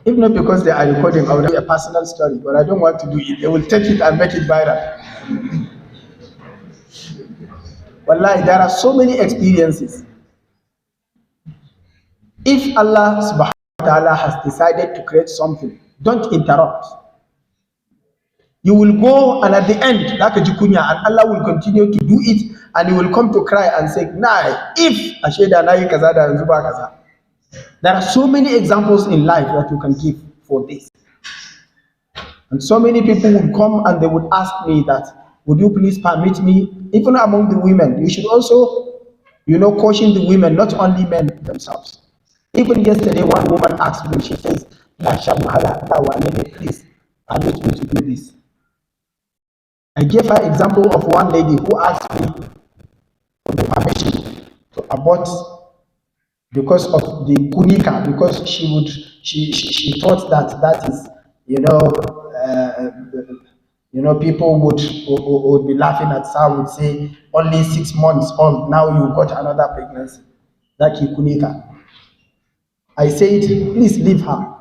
If not because they are recording, I would have a personal story, but I don't want to do it. They will take it and make it viral. Wallahi, there are so many experiences. If Allah subhanahu wa ta'ala has decided to create something, don't interrupt. You will go and at the end, like a jikunya, and Allah will continue to do it, and you will come to cry and say, nah, if Asheda Nayi Kazada and Zuba Kaza. There are so many examples in life that you can give for this. And so many people would come and they would ask me that, would you please permit me, even among the women, you should also, caution the women, not only men themselves. Even yesterday, one woman asked me, she says, please permit me to do this. I gave her an example of one lady who asked me for the permission to abort because of the kunika, because she thought that is, people would be laughing at her, would say only 6 months old, now you got another pregnancy. That's kunika. I said, please leave her.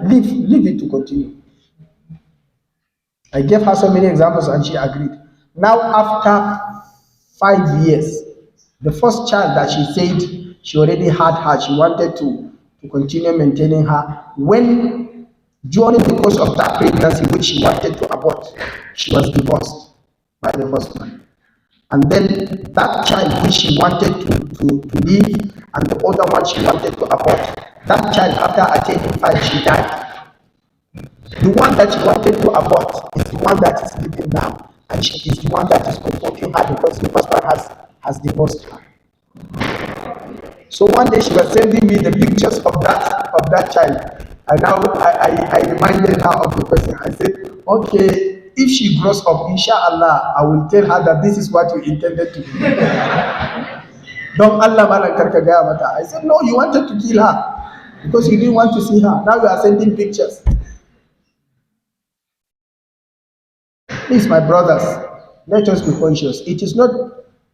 Leave it to continue. I gave her so many examples and she agreed. Now after 5 years, the first child that she said she already had her, she wanted to continue maintaining her. When during the course of that pregnancy, which she wanted to abort, she was divorced by the husband. And then that child which she wanted to leave, and the other one she wanted to abort, that child after attaining 5, she died. The one that she wanted to abort is the one that is living now, and she is the one that is comforting her because the husband has divorced her. So one day she was sending me the pictures of that child, and now I reminded her of the person. I said, okay, if she grows up, inshallah, I will tell her that this is what you intended to do. Don't Allah malan karka gaya mata. I said, no, you wanted to kill her because you didn't want to see her. Now you are sending pictures. Please, my brothers, let us be conscious. It is not,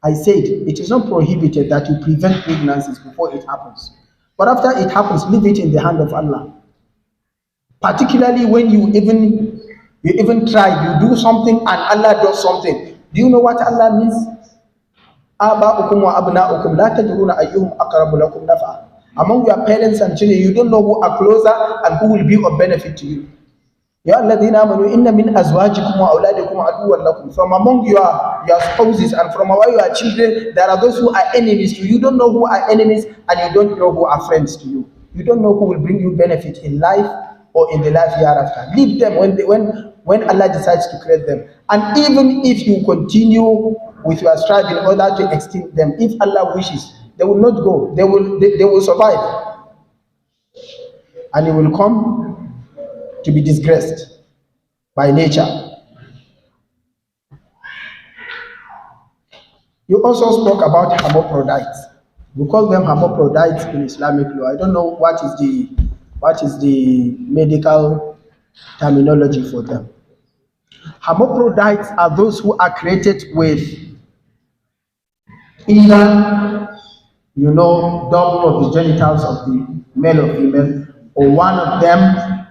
I said, it is not prohibited that you prevent pregnancies before it happens. But after it happens, leave it in the hand of Allah. Particularly when you even try, you do something and Allah does something. Do you know what Allah means? Aba'ukum wa abna'ukum la tadruna ayyuhum aqrabu lakum naf'a. Among your parents and children, you don't know who are closer and who will be of benefit to you. Ya alladhina amanu inna min azwajikum wa auladikum aduwwan lakum. From among your spouses and from among your children, there are those who are enemies to you. You don't know who are enemies and you don't know who are friends to you. You don't know who will bring you benefit in life or in the life hereafter. Leave them when Allah decides to create them. And even if you continue with your strive in order to extinct them, if Allah wishes, they will not go. They will survive. And you will come to be disgraced by nature. You also spoke about hermaphrodites. We call them hermaphrodites in Islamic law. I don't know what is the medical terminology for them. Hermaphrodites are those who are created with either, double of the genitals of the male or female, or one of them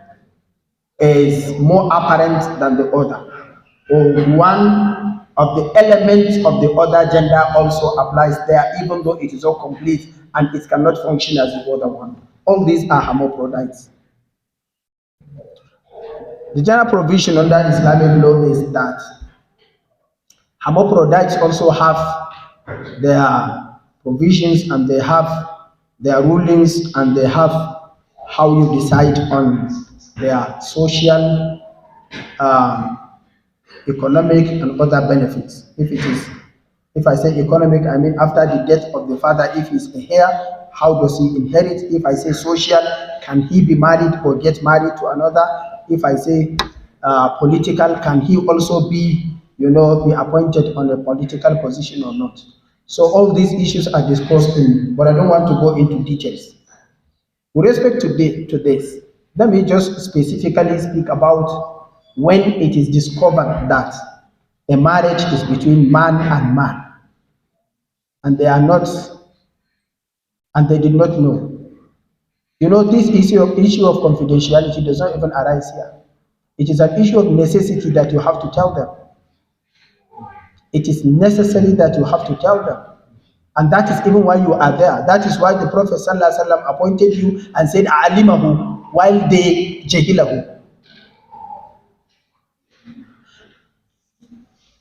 is more apparent than the other, or one of the elements of the other gender also applies there, even though it is all complete and it cannot function as the other one. All these are hermaphrodites. The general provision under Islamic law is that hermaphrodites also have their provisions and they have their rulings and they have how you decide on their social, economic and other benefits. If I say economic, I mean after the death of the father, if he's a heir, how does he inherit? If I say social, can he be married or get married to another? If I say political, can he also be appointed on a political position or not? So all these issues are discussed but I don't want to go into details. With respect to this, let me just specifically speak about when it is discovered that a marriage is between man and man, and they are not, and they did not know. This issue of confidentiality does not even arise here. It is an issue of necessity that you have to tell them. It is necessary that you have to tell them. And that is even why you are there. That is why the Prophet ﷺ appointed you and said, Alimahu, while they jahilahu.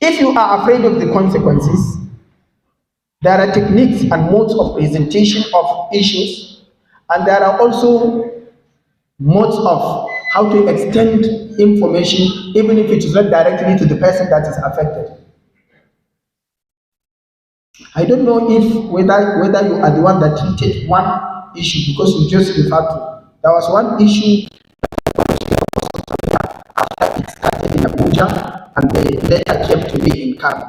If you are afraid of the consequences, there are techniques and modes of presentation of issues, and there are also modes of how to extend information, even if it is not directly to the person that is affected. I don't know whether you are the one that treated one issue, because you just referred to. There was one issue after it started in Abuja and they later came to be in Kano.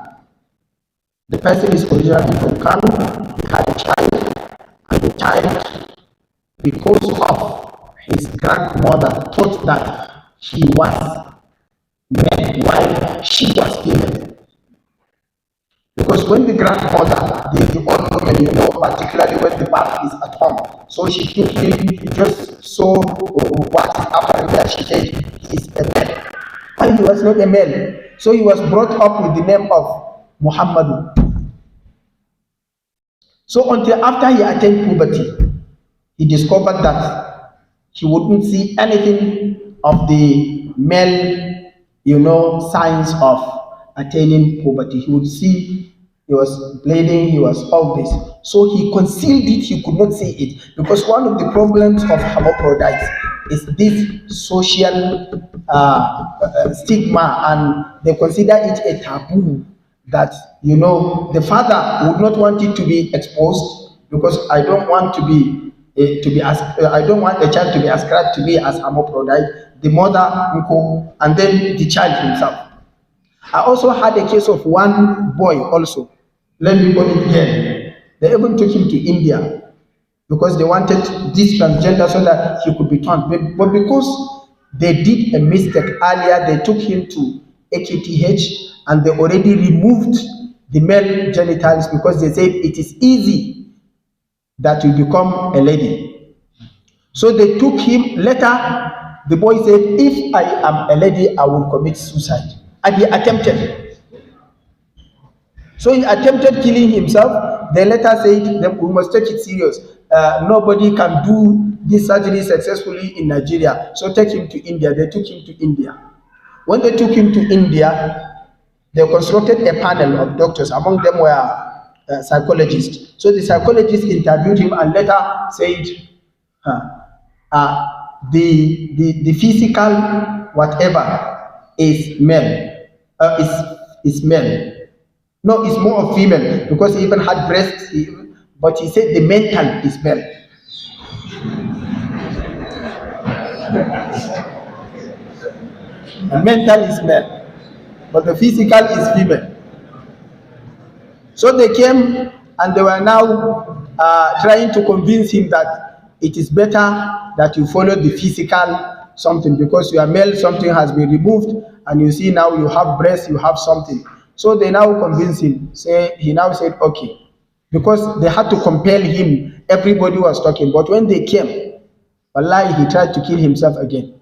The person is originally from Kano, he had a child, and the child, because of his grandmother, thought that he was male while she was female. Because when the grandmother, the old woman, particularly when the birth is at home, so she took him, he just saw what happened there. She said he is a male. But he was not a male. So he was brought up with the name of Muhammadu. So until after he attained puberty, he discovered that he wouldn't see anything of the male, signs of attaining puberty. He would see he was bleeding, he was all this. So he concealed it, he could not see it. Because one of the problems of hermaphrodites is this social stigma, and they consider it a taboo that, the father would not want it to be exposed, because I don't want I don't want the child to be ascribed to me as hermaphrodite, the mother, and then the child himself. I also had a case of one boy also. Let me call it girl. They even took him to India because they wanted this transgender so that he could be turned. But because they did a mistake earlier, they took him to AKTH and they already removed the male genitals because they said it is easy that you become a lady. So they took him. Later, the boy said, if I am a lady, I will commit suicide. And he attempted. So he attempted killing himself. They later said that we must take it serious. Nobody can do this surgery successfully in Nigeria. So take him to India. They took him to India. When they took him to India, they constructed a panel of doctors. Among them were psychologists. So the psychologist interviewed him and later said, the physical whatever is male, is male. No, it's more of female because he even had breasts. But he said the mental is male. The mental is male, but the physical is female. So they came and they were now trying to convince him that it is better that you follow the physical something because you are male, something has been removed, and you see now you have breasts, you have something. So they now convinced him. He now said, okay. Because they had to compel him. Everybody was talking. But when they came, wallahi, he tried to kill himself again.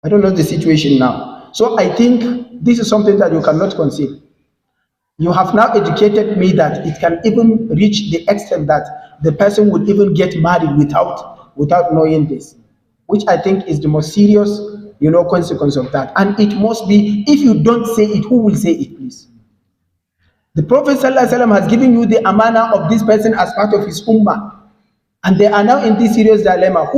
I don't know the situation now. So I think this is something that you cannot conceal. You have now educated me that it can even reach the extent that the person would even get married without knowing this, which I think is the most serious, consequence of that. And it must be, if you don't say it, who will say it, please? The Prophet ﷺ has given you the amana of this person as part of his ummah. And they are now in this serious dilemma.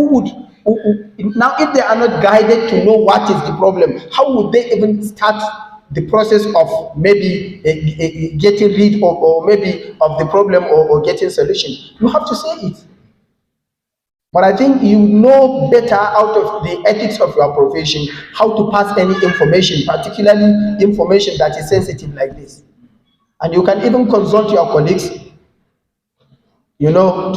Now if they are not guided to know what is the problem, how would they even start the process of maybe getting rid or maybe of the problem or getting solution? You have to say it. But I think you know better out of the ethics of your profession how to pass any information, particularly information that is sensitive like this. And you can even consult your colleagues, to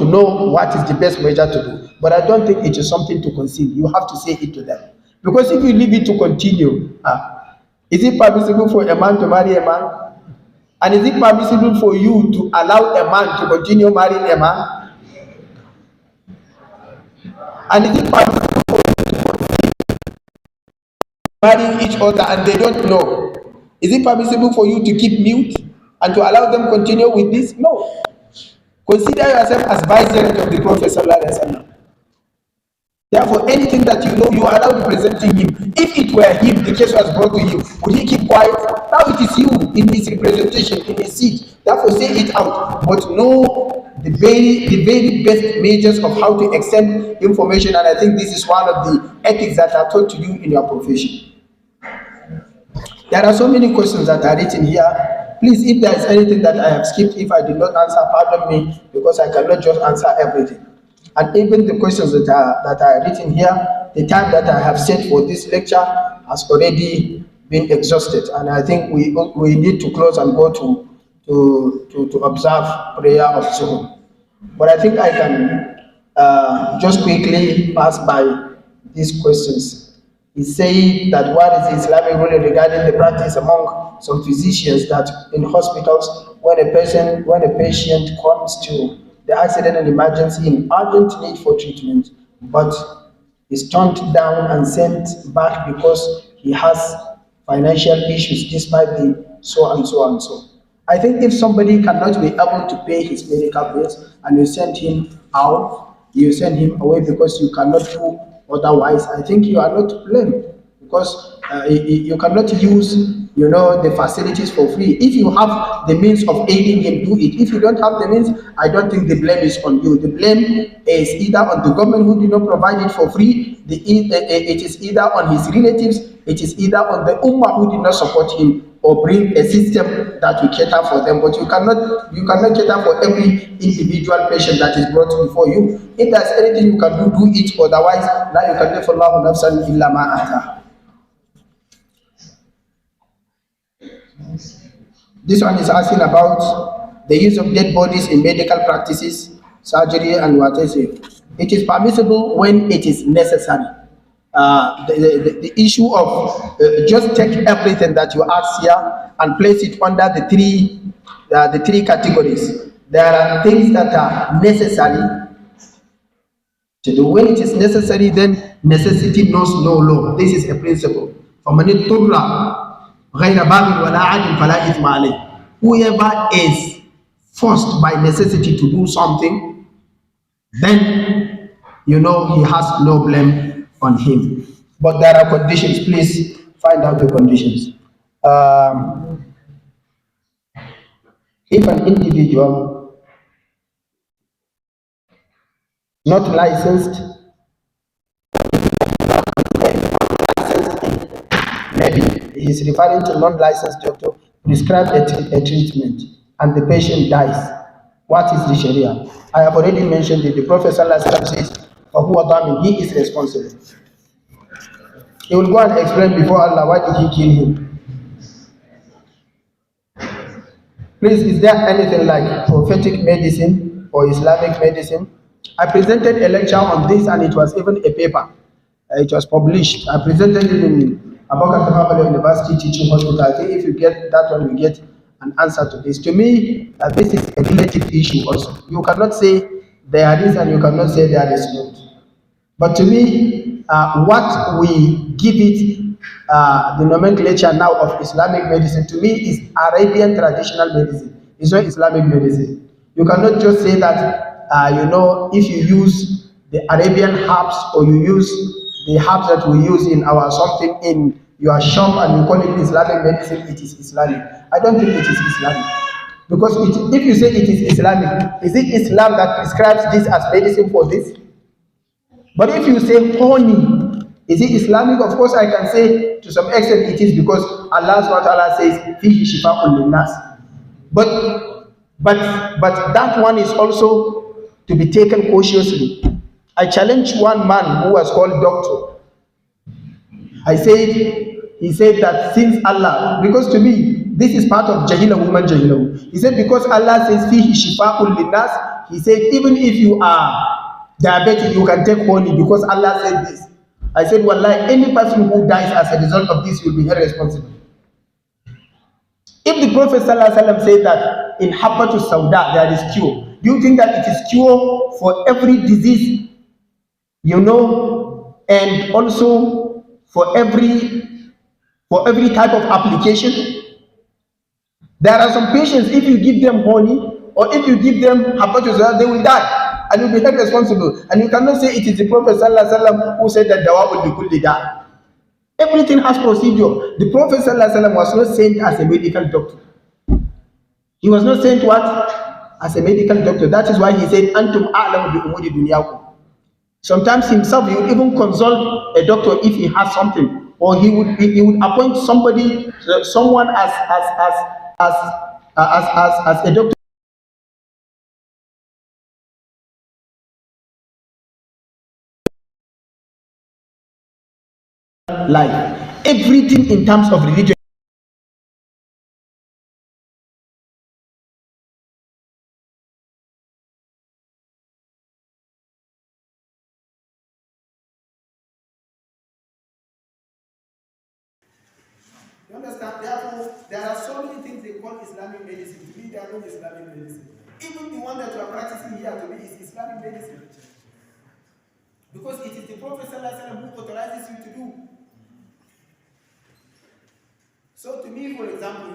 know what is the best measure to do. But I don't think it is something to conceal. You have to say it to them. Because if you leave it to continue, is it permissible for a man to marry a man? And is it permissible for you to allow a man to continue marrying a man? And is it permissible for you to continue marrying each other and they don't know? Is it permissible for you to keep mute and to allow them continue with this? No. Consider yourself as vicegerent of the Prophet ﷺ. Therefore, anything that you know, you are now representing him. If it were him, the case was brought to you, would he keep quiet? Now it is you in his representation, in his seat. Therefore, say it out. But know the very best measures of how to extend information. And I think this is one of the ethics that are taught to you in your profession. There are so many questions that are written here. Please, if there is anything that I have skipped, if I did not answer, pardon me, because I cannot just answer everything. And even the questions that are written here, the time that I have set for this lecture has already been exhausted. And I think we need to close and go to observe prayer of Zuhr. But I think I can just quickly pass by these questions. He said that what is the Islamic ruling regarding the practice among some physicians that in hospitals, when a patient comes to the accident and emergency in urgent need for treatment, but is turned down and sent back because he has financial issues despite the so and so and so. I think if somebody cannot be able to pay his medical bills and you send him out, you send him away because you cannot do otherwise, I think you are not to blame, because you cannot use the facilities for free. If you have the means of aiding him, do it. If you don't have the means, I don't think the blame is on you. The blame is either on the government who did not provide it for free, it is either on his relatives, it is either on the ummah who did not support him or bring a system that will cater for them. But you cannot cater for every individual patient that is brought before you. If there's anything you can do it. Otherwise, la yukallifullahu nafsan illa ma ataha. This one is asking about the use of dead bodies in medical practices, surgery, and what else. It is permissible when it is necessary. The issue of just take everything that you ask here and place it under the three categories. There are things that are necessary to do. When it is necessary, then necessity knows no law. This is a principle. فَمَنِ اضْطُرَّ غَيْرَ بَاغٍ وَلَا عَادٍ فَلَا إِثْمَ عَلَيْهِ. Whoever is forced by necessity to do something, then he has no blame on him. But there are conditions. Please find out the conditions. If an individual not licensed, maybe he is referring to non-licensed doctor, prescribe a treatment and the patient dies. What is the Sharia? I have already mentioned it. The Prophet ﷺ says, he is responsible. He will go and explain before Allah why did he kill him. Please, is there anything like prophetic medicine or Islamic medicine? I presented a lecture on this and it was even a paper. It was published. I presented it in Abubakar University Teaching Hospital. I think if you get that one, you get an answer to this. To me, this is a relative issue also. You cannot say there is and you cannot say there is not. But to me, what we give it the nomenclature now of Islamic medicine, to me is Arabian traditional medicine. It's not Islamic medicine. You cannot just say that, if you use the Arabian herbs or you use the herbs that we use in our something in your shop and you call it Islamic medicine, it is Islamic. I don't think it is Islamic. Because if you say it is Islamic, is it Islam that prescribes this as medicine for this? But if you say honey, is it Islamic? Of course, I can say to some extent it is, because Allah SWT says, "Fihi shifa'un linnas." But that one is also to be taken cautiously. I challenged one man who was called doctor. He said that since Allah, because to me, this is part of jahilahu man jahilahu. He said because Allah says, "Fihi shifa'un linnas," he said even if you are diabetic, you can take honey because Allah said this. I said, wallahi, any person who dies as a result of this will be irresponsible. If the Prophet ﷺ said that in Habbatu Sauda there is cure, do you think that it is cure for every disease, and also for every type of application? There are some patients, if you give them honey or if you give them Habbatu Sauda, they will die. And you'll be held responsible. And you cannot say it is the Prophet ﷺ who said that dawa'ul likulli da'. Everything has procedure. The Prophet ﷺ was not sent as a medical doctor. He was not sent what? As a medical doctor. That is why he said, Antum a'lamu bi umuri dunyakum. Sometimes himself, he would even consult a doctor if he has something. Or he would appoint someone as a doctor. Life, everything in terms of religion. You understand? Therefore, there are so many things they call Islamic medicine. To me, they are not Islamic medicine. Even the one that you are practicing here to me is Islamic medicine. Because it is the Prophet ﷺ who authorizes you to do. So to me, for example,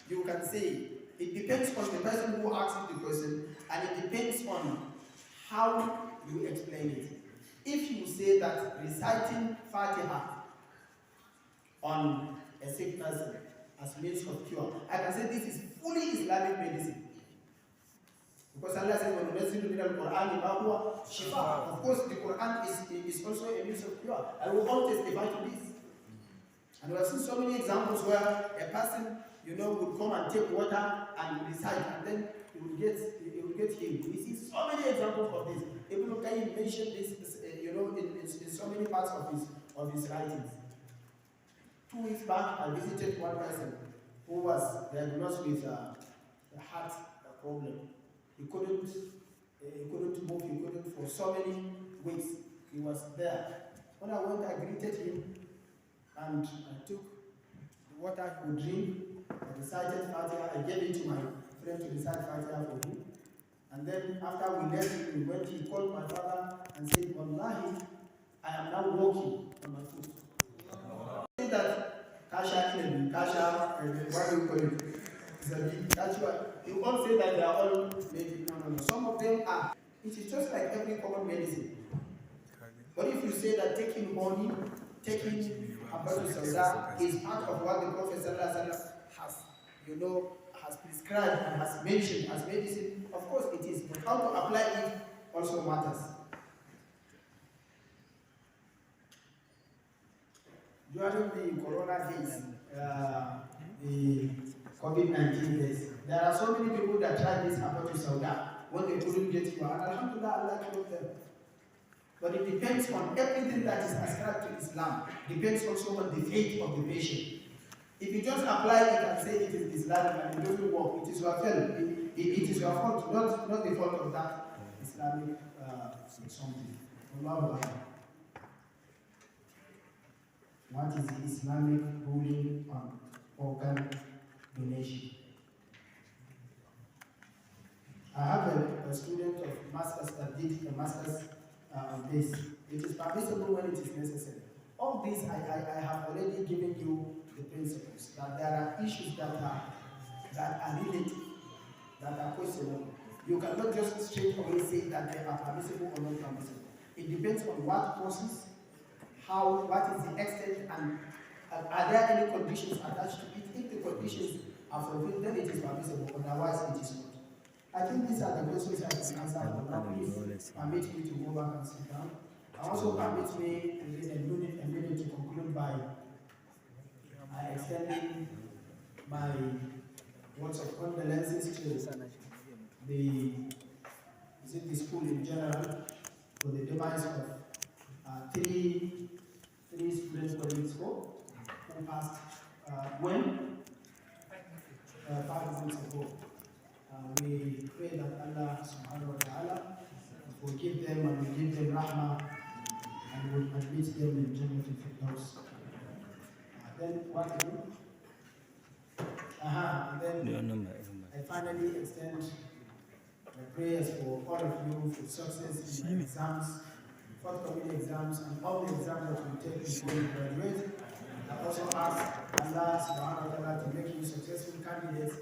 you can say it depends on the person who asks the question, and it depends on how you explain it. If you say that reciting Fatiha on a sick person as means of cure, I can say this is fully Islamic medicine. Because Allah says, of course, the Quran is also a means of cure. I will all testify to this. And we have seen so many examples where a person, would come and take water and recite, and then he will get healed. We see so many examples of this. Ibn Qayyim mentioned this, in so many parts of his writings. 2 weeks back, I visited one person. who was diagnosed with a heart problem. He couldn't move, he couldn't for so many weeks. He was there. When I went, I greeted him and I took the water he would drink. I recited Fatiha. I gave it to my friend to recite Fatiha for him. And then after we left, we went, he called my father and said, Wallahi, I am now walking on my foot. Say that Kasha, what do you call it? That's why you all say that they are all native. No. Some of them are. It is just like every common medicine. But if you say that taking honey, taking Abbatu Sauda is part of what the Prophet has prescribed and has mentioned as medicine, of course it is. But how to apply it also matters. During the Corona days, the COVID-19 days, there are so many people that tried this Abbatu Sauda when they couldn't get you. And Alhamdulillah, Allah killed them. But it depends on everything that is ascribed to Islam. Depends also on the faith of the patient. If you just apply it and say it is Islamic and it doesn't work, it is your fault. It is your fault, not the fault of that Islamic something. Allahu Akbar. What is the Islamic ruling on organ donation? I have a student of masters that did a master's on this. It is permissible when it is necessary. All this I have already given you the principles, that there are issues that are relative, that are questionable. You cannot just straight away say that they are permissible or not permissible. It depends on what causes, what is the extent, and are there any conditions attached to it. If the conditions are fulfilled, then it is permissible, otherwise it is not. I think these are the questions I can answer for now. Please permit me to go back and sit down. And also permit me within a minute to conclude by extending my words of condolences to the school in general for the demise of three students colleagues who passed 5 months ago. We pray that Allah subhanahu wa ta'ala forgive them and will give them rahmah and will admit them in Jannatul Firdaus. Then what again? And then I finally extend my prayers for all of you for success in the exams, forthcoming exams, and all the exams that we take before you graduate. I also ask Allah subhanahu wa ta'ala to make you successful candidates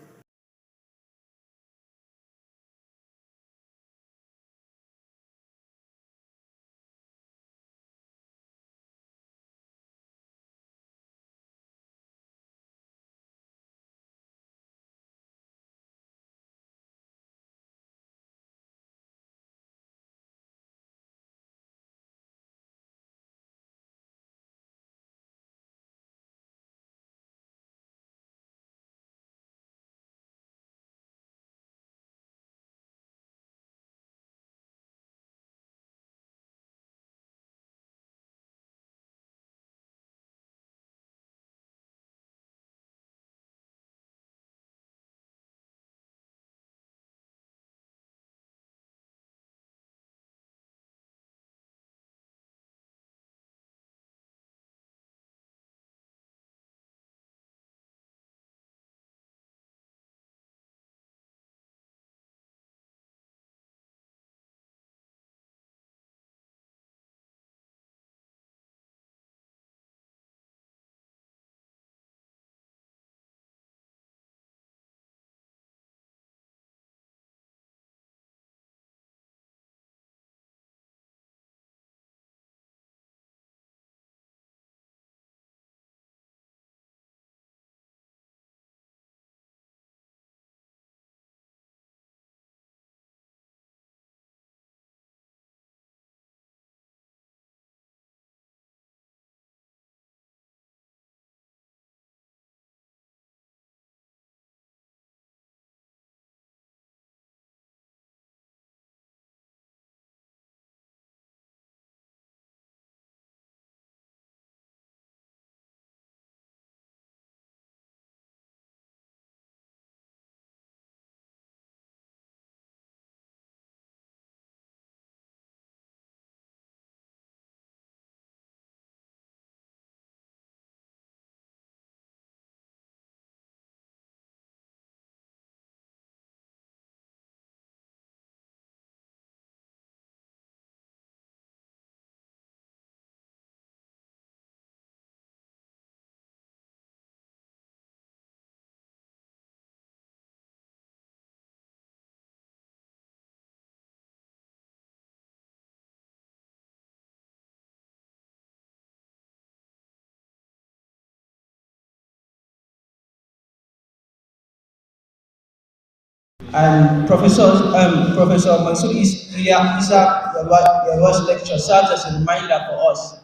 And Professor Mansour Yarwa's lecture serves as a reminder for us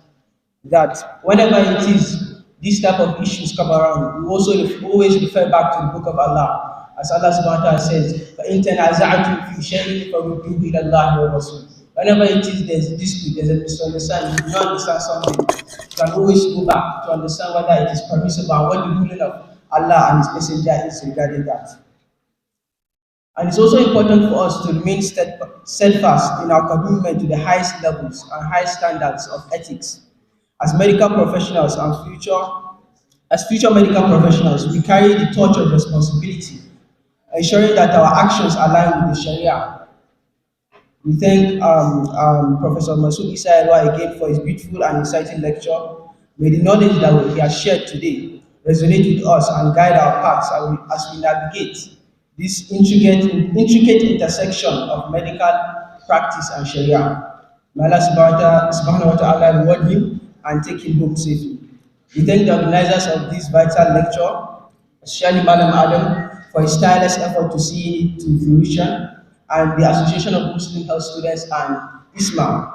that whenever it is this type of issues come around, we also always refer back to the Book of Allah. As Allah subhanahu wa ta'ala says, فَإِن تَنَازَعْتُمْ فِي شَيْءٍ فَرُدُّوهُ إِلَى اللَّهِ وَالرَّسُولِ. Whenever it is there's a dispute, there's a misunderstanding, you don't understand something, you can always go back to understand whether it is permissible and what the ruling of Allah and His Messenger is regarding that. And it's also important for us to remain steadfast in our commitment to the highest levels and high standards of ethics. As medical professionals and future medical professionals, we carry the torch of responsibility, ensuring that our actions align with the Shari'a. We thank Professor Masood Isa Yarwa again for his beautiful and exciting lecture. May the knowledge that he has shared today resonate with us and guide our paths as we navigate this intricate intersection of medical practice and Sharia. May Allah subhanahu wa ta'ala reward him and take him home safely. We thank the organizers of this vital lecture, especially Madam Adam, for his tireless effort to see it to fruition, and the Association of Muslim Health Students and ISMA,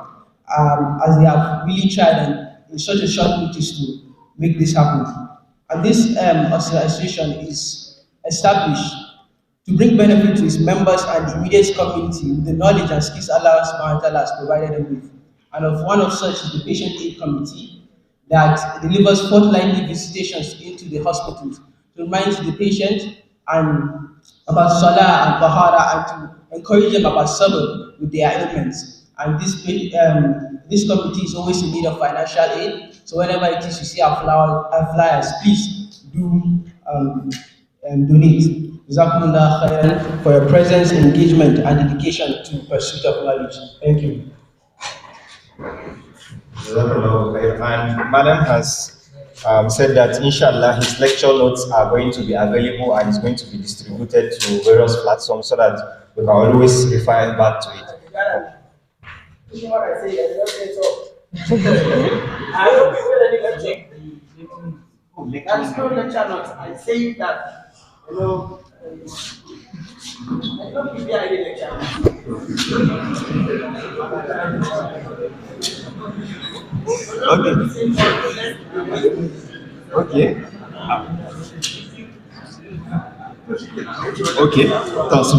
as they have really tried in such a short notice to make this happen. And this association is established to bring benefit to its members and the immediate community with the knowledge and skills Allah subhanahu wa ta'ala has provided them with. And one of such is the Patient Aid Committee that delivers fortnightly visitations into the hospitals to remind the patient and about Salah and Tahara and to encourage them about sabr with their ailments. And this committee is always in need of financial aid. So whenever it is you see our flyers, please do donate. Jazakumullah khairan for your presence, engagement, and dedication to pursuit of knowledge. Thank you. And Madam has said that inshallah his lecture notes are going to be available and is going to be distributed to various platforms so that we can always refer back to it. That's not lecture notes. I say that, you know, I don't give you any lecture. Okay. Okay. So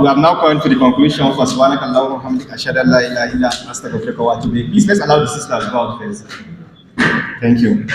we have now come to the conclusion for Subhanakallahumma wa bihamdika ashhadu an la ilaha illa anta astaghfiruka wa atubu ilayk. Please let's allow the sisters to go out first. Thank you.